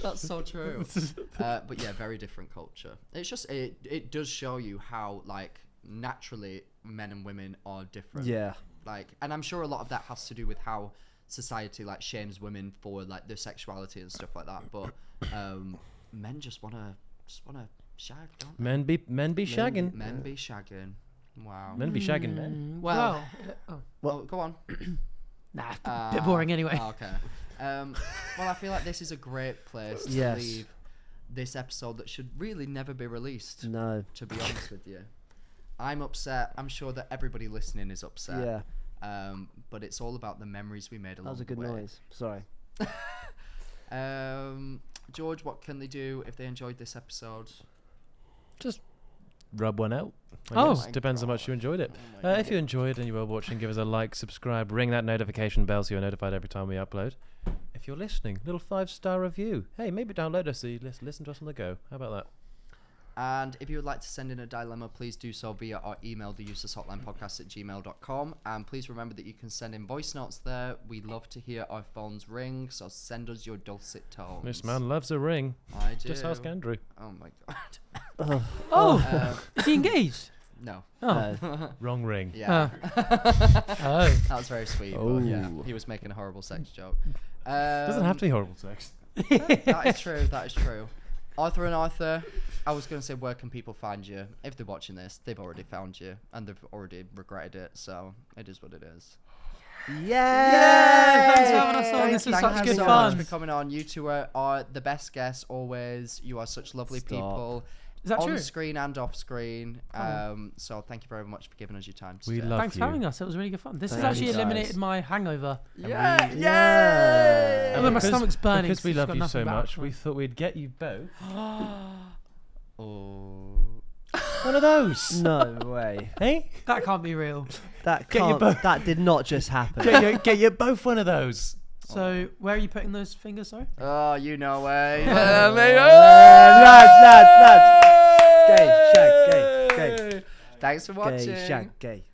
That's so true. But yeah, very different culture. It's just it does show you how like naturally men and women are different. Yeah. Like, and I'm sure a lot of that has to do with how society like shames women for like their sexuality and stuff like that. But men just wanna shag, don't they? Men be shagging. Men be shagging. Wow. Men be shagging men. Well, oh. well, go on. Nah, a bit boring anyway. Oh, okay. Well, I feel like this is a great place to Yes. leave this episode that should really never be released. No. To be honest with you, I'm upset. I'm sure that everybody listening is upset. Yeah. But it's all about the memories we made along That was a good the way. noise. Sorry. George, what can they do if they enjoyed this episode? Just rub one out. I Oh. guess. Depends how much you enjoyed it. Oh my If you enjoyed and you were watching, give us a like, subscribe, ring that notification bell so you're notified every time we upload. If you're listening, little 5-star review. Hey, maybe download us so you listen to us on the go. How about that? And if you would like to send in a dilemma, please do so via our email, theuselesshotlinepodcast@gmail.com. And please remember that you can send in voice notes there. We love to hear our phones ring, so send us your dulcet tones. This man loves a ring. I do. Just ask Andrew. Oh my god. Oh, Uh, is he engaged? no. Oh. Wrong ring. Yeah. Oh. That was very sweet. But yeah, he was making a horrible sex joke. Doesn't have to be horrible sex. That is true. That is true. Arthur and Arthur, I was going to say, where can people find you? If they're watching this, they've already found you and they've already regretted it. So it is what it is. Yeah. Thanks for having us on. This was Thank such you good so fun. much for coming on. You two are the best guests always. You are such lovely Stop. people. Is that on true? screen and off screen. So thank you very much for giving us your time today. We love Thanks you. for having us. It was really good fun. This has Thank actually you, guys. eliminated my hangover. Yeah. Yeah. Although my stomach's burning. Because we 'cause love it's you got so nothing much, back. we thought we'd get you both Oh. one of those. No way. Hey? That can't be real. That Get your can't. That did not just happen. Get you both one of those. So, where are you putting those fingers, sorry? Oh, you know way. Lads. Gay, shag, gay, gay. Thanks for watching. Gay, shag, gay.